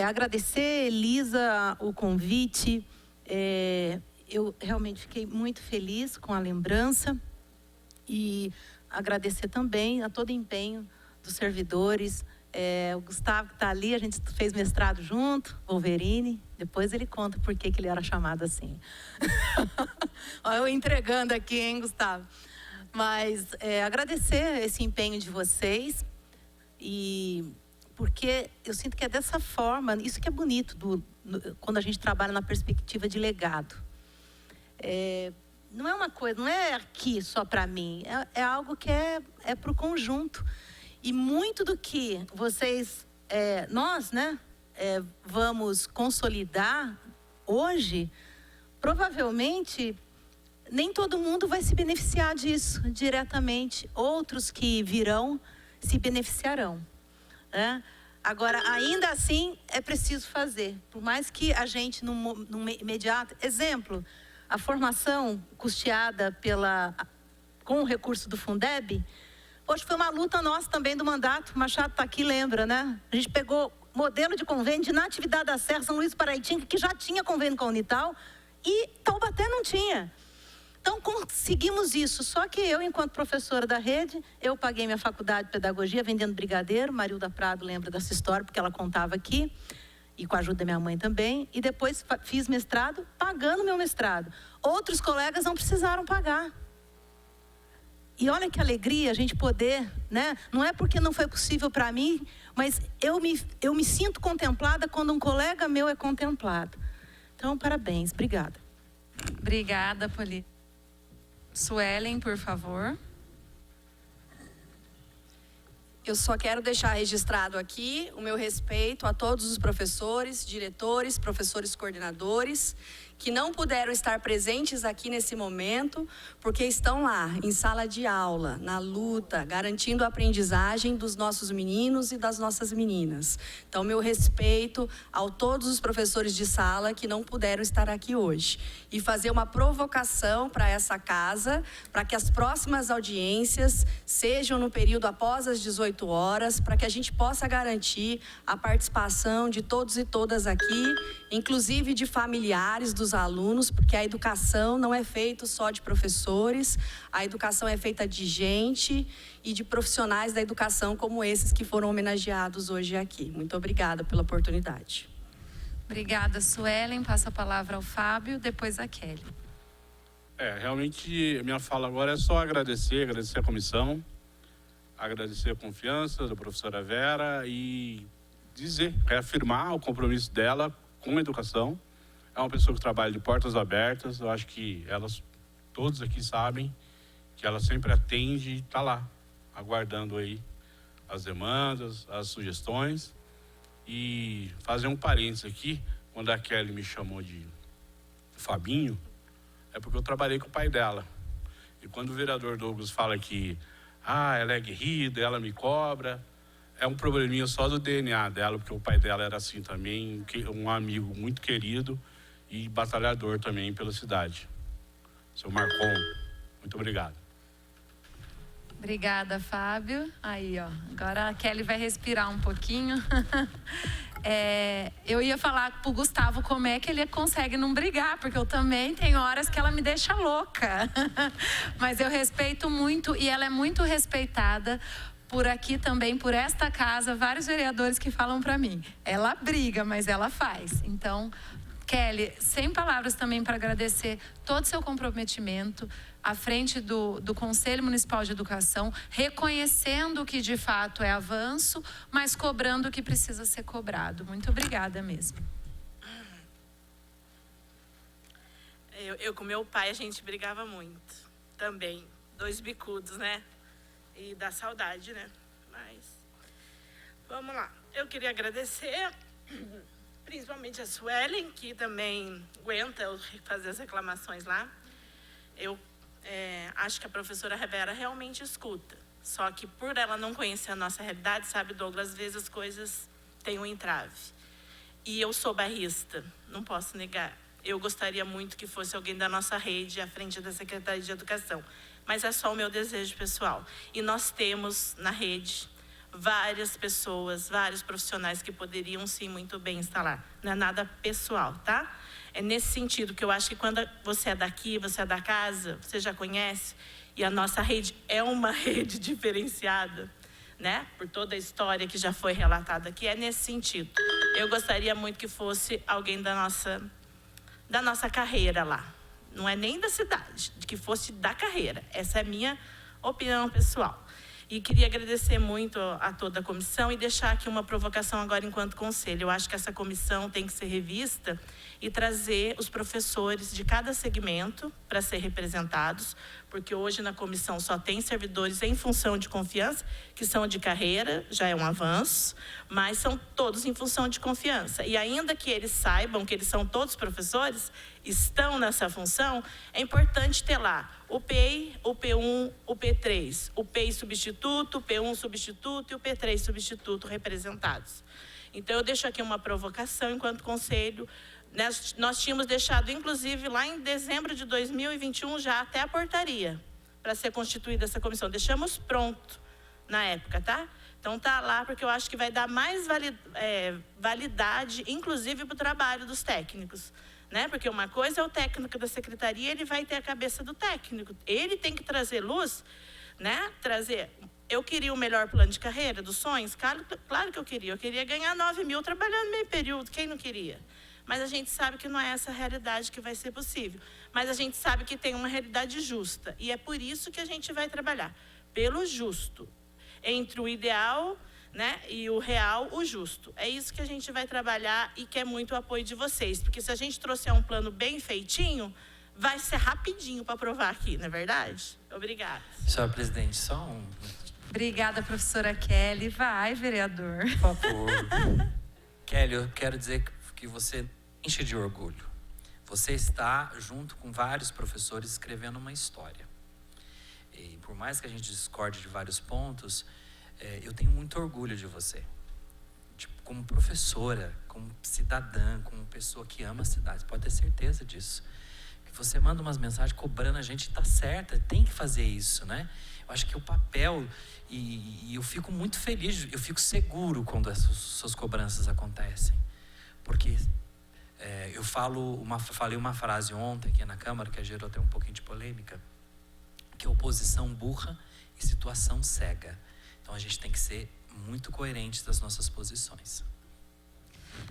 Speaker 5: Agradecer, Elisa, o convite. Eu realmente fiquei muito feliz com a lembrança. E agradecer também a todo o empenho dos servidores. O Gustavo que está ali, a gente fez mestrado junto, Wolverine. Depois ele conta por que ele era chamado assim. Olha eu entregando aqui, hein, Gustavo? Mas agradecer esse empenho de vocês. E porque eu sinto que é dessa forma, isso que é bonito quando a gente trabalha na perspectiva de legado. Não é uma coisa, não é aqui só para mim, é algo que é para o conjunto. E muito do que vocês, nós, né, vamos consolidar hoje, provavelmente nem todo mundo vai se beneficiar disso diretamente. Outros que virão se beneficiarão, né? Agora, ainda assim, é preciso fazer. Por mais que a gente, no imediato... Exemplo, a formação custeada com o recurso do Fundeb... Hoje foi uma luta nossa também do mandato, o Machado está aqui, lembra, né? A gente pegou modelo de convênio de Natividade da Serra, São Luís do Paraitinga, que já tinha convênio com a Unital, e Taubaté não tinha. Então, conseguimos isso. Só que eu, enquanto professora da rede, eu paguei minha faculdade de pedagogia vendendo brigadeiro. Marilda Prado lembra dessa história, porque ela contava aqui, e com a ajuda da minha mãe também. E depois fiz mestrado, pagando meu mestrado. Outros colegas não precisaram pagar. E olha que alegria a gente poder, né? Não é porque não foi possível para mim, mas eu me sinto contemplada quando um colega meu é contemplado. Então, parabéns. Obrigada.
Speaker 1: Obrigada, Poli. Suelen, por favor.
Speaker 2: Eu só quero deixar registrado aqui o meu respeito a todos os professores, diretores, professores coordenadores, que não puderam estar presentes aqui nesse momento, porque estão lá, em sala de aula, na luta, garantindo a aprendizagem dos nossos meninos e das nossas meninas. Então, meu respeito a todos os professores de sala que não puderam estar aqui hoje. E fazer uma provocação para essa casa, para que as próximas audiências sejam no período após as 18 horas, para que a gente possa garantir a participação de todos e todas aqui, inclusive de familiares dos alunos, porque a educação não é feita só de professores, a educação é feita de gente e de profissionais da educação como esses que foram homenageados hoje aqui. Muito obrigada pela oportunidade.
Speaker 1: Obrigada, Suelen. Passa a palavra ao Fábio, depois a Kelly.
Speaker 9: Realmente, a minha fala agora é só agradecer a comissão, agradecer a confiança da professora Vera e reafirmar o compromisso dela com a educação. É uma pessoa que trabalha de portas abertas. Eu acho que todos aqui sabem que ela sempre atende e está lá, aguardando aí as demandas, as sugestões. E fazer um parênteses aqui, quando a Kelly me chamou de Fabinho, é porque eu trabalhei com o pai dela. E quando o vereador Douglas fala que ela é guerrida, ela me cobra, é um probleminha só do DNA dela, porque o pai dela era assim também, um amigo muito querido e batalhador também pela cidade. Seu Marcon, muito obrigado.
Speaker 1: Obrigada, Fábio. Aí, ó, agora a Kelly vai respirar um pouquinho. Eu ia falar pro Gustavo como é que ele consegue não brigar, porque eu também tenho horas que ela me deixa louca. Mas eu respeito muito e ela é muito respeitada por aqui também, por esta casa, vários vereadores que falam para mim. Ela briga, mas ela faz. Então, Kelly, sem palavras também para agradecer todo o seu comprometimento à frente do Conselho Municipal de Educação, reconhecendo o que de fato é avanço, mas cobrando o que precisa ser cobrado. Muito obrigada mesmo.
Speaker 6: Eu com meu pai, a gente brigava muito. Também. 2 bicudos, né? E dá saudade, né? Mas, vamos lá. Eu queria agradecer, principalmente a Suelen, que também aguenta eu fazer as reclamações lá. Eu acho que a professora Rivera realmente escuta. Só que por ela não conhecer a nossa realidade, sabe, Douglas, às vezes as coisas têm um entrave. E eu sou bairrista, não posso negar. Eu gostaria muito que fosse alguém da nossa rede à frente da Secretaria de Educação. Mas é só o meu desejo pessoal. E nós temos na rede várias pessoas, vários profissionais que poderiam sim muito bem estar lá. Não é nada pessoal, tá? É nesse sentido que eu acho que quando você é daqui, você é da casa, você já conhece, e a nossa rede é uma rede diferenciada, né? Por toda a história que já foi relatada aqui, é nesse sentido. Eu gostaria muito que fosse alguém da nossa carreira lá. Não é nem da cidade, que fosse da carreira. Essa é a minha opinião pessoal. E queria agradecer muito a toda a comissão e deixar aqui uma provocação agora enquanto conselho. Eu acho que essa comissão tem que ser revista e trazer os professores de cada segmento para ser representados, porque hoje na comissão só tem servidores em função de confiança, que são de carreira, já é um avanço, mas são todos em função de confiança. E ainda que eles saibam que eles são todos professores, estão nessa função, é importante ter lá o PEI, o P1, o P3, o PEI substituto, o P1 substituto e o P3 substituto representados. Então, eu deixo aqui uma provocação enquanto conselho. Nós tínhamos deixado, inclusive, lá em dezembro de 2021, já até a portaria para ser constituída essa comissão. Deixamos pronto na época, tá? Então, tá lá, porque eu acho que vai dar mais validade, inclusive, para o trabalho dos técnicos. Né? Porque uma coisa é o técnico da secretaria, ele vai ter a cabeça do técnico. Ele tem que trazer luz, né? Eu queria o melhor plano de carreira, dos sonhos, claro que eu queria. Eu queria ganhar 9 mil trabalhando meio período, quem não queria? Mas a gente sabe que não é essa a realidade que vai ser possível. Mas a gente sabe que tem uma realidade justa. E é por isso que a gente vai trabalhar pelo justo, entre o ideal, né, e o real, o justo. É isso que a gente vai trabalhar e quer muito o apoio de vocês. Porque se a gente trouxer um plano bem feitinho, vai ser rapidinho para aprovar aqui, não é verdade? Obrigada.
Speaker 11: Senhora presidente, só um...
Speaker 1: Obrigada, professora Kelly. Vai, vereador.
Speaker 11: Por favor. Kelly, eu quero dizer que você enche de orgulho. Você está, junto com vários professores, escrevendo uma história. E por mais que a gente discorde de vários pontos, eu tenho muito orgulho de você. Tipo, como professora, como cidadã, como pessoa que ama a cidade. Pode ter certeza disso. Que você manda umas mensagens cobrando a gente, tá certa, tem que fazer isso, né? Eu acho que o papel, e eu fico muito feliz, eu fico seguro quando essas suas cobranças acontecem. Porque eu falei uma frase ontem aqui na Câmara, que gerou até um pouquinho de polêmica, que é oposição burra e situação cega. Então, a gente tem que ser muito coerente das nossas posições.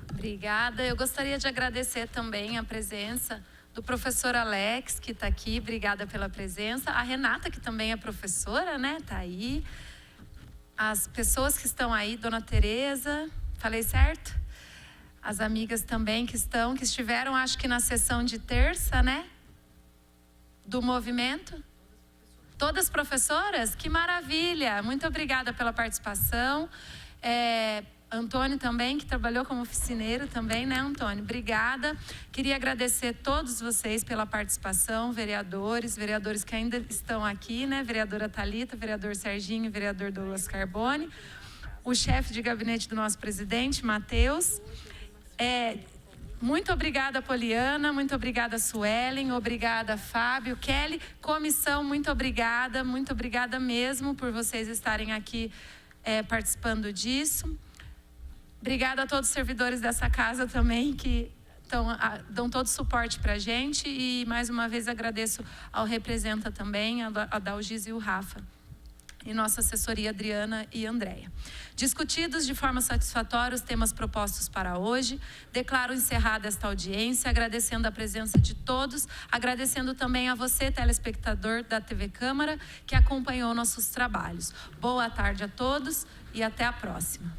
Speaker 1: Obrigada. Eu gostaria de agradecer também a presença do professor Alex, que está aqui. Obrigada pela presença. A Renata, que também é professora, né? Está aí. As pessoas que estão aí, Dona Tereza, falei certo? As amigas também que estiveram, acho que na sessão de terça, né? Do movimento. Todas professoras? Que maravilha! Muito obrigada pela participação. Antônio também, que trabalhou como oficineiro também, né, Antônio? Obrigada. Queria agradecer a todos vocês pela participação, vereadores que ainda estão aqui, né? Vereadora Thalita, vereador Serginho, vereador Douglas Carbone. o chefe de gabinete do nosso presidente, Matheus. Muito obrigada, Poliana, muito obrigada, Suelen, obrigada, Fábio, Kelly, comissão, muito obrigada mesmo por vocês estarem aqui participando disso. Obrigada a todos os servidores dessa casa também, que dão todo o suporte para a gente, e mais uma vez agradeço ao Representa também, a Dalgis e o Rafa, e nossa assessoria Adriana e Andréia. Discutidos de forma satisfatória os temas propostos para hoje, declaro encerrada esta audiência, agradecendo a presença de todos, agradecendo também a você, telespectador da TV Câmara, que acompanhou nossos trabalhos. Boa tarde a todos e até a próxima.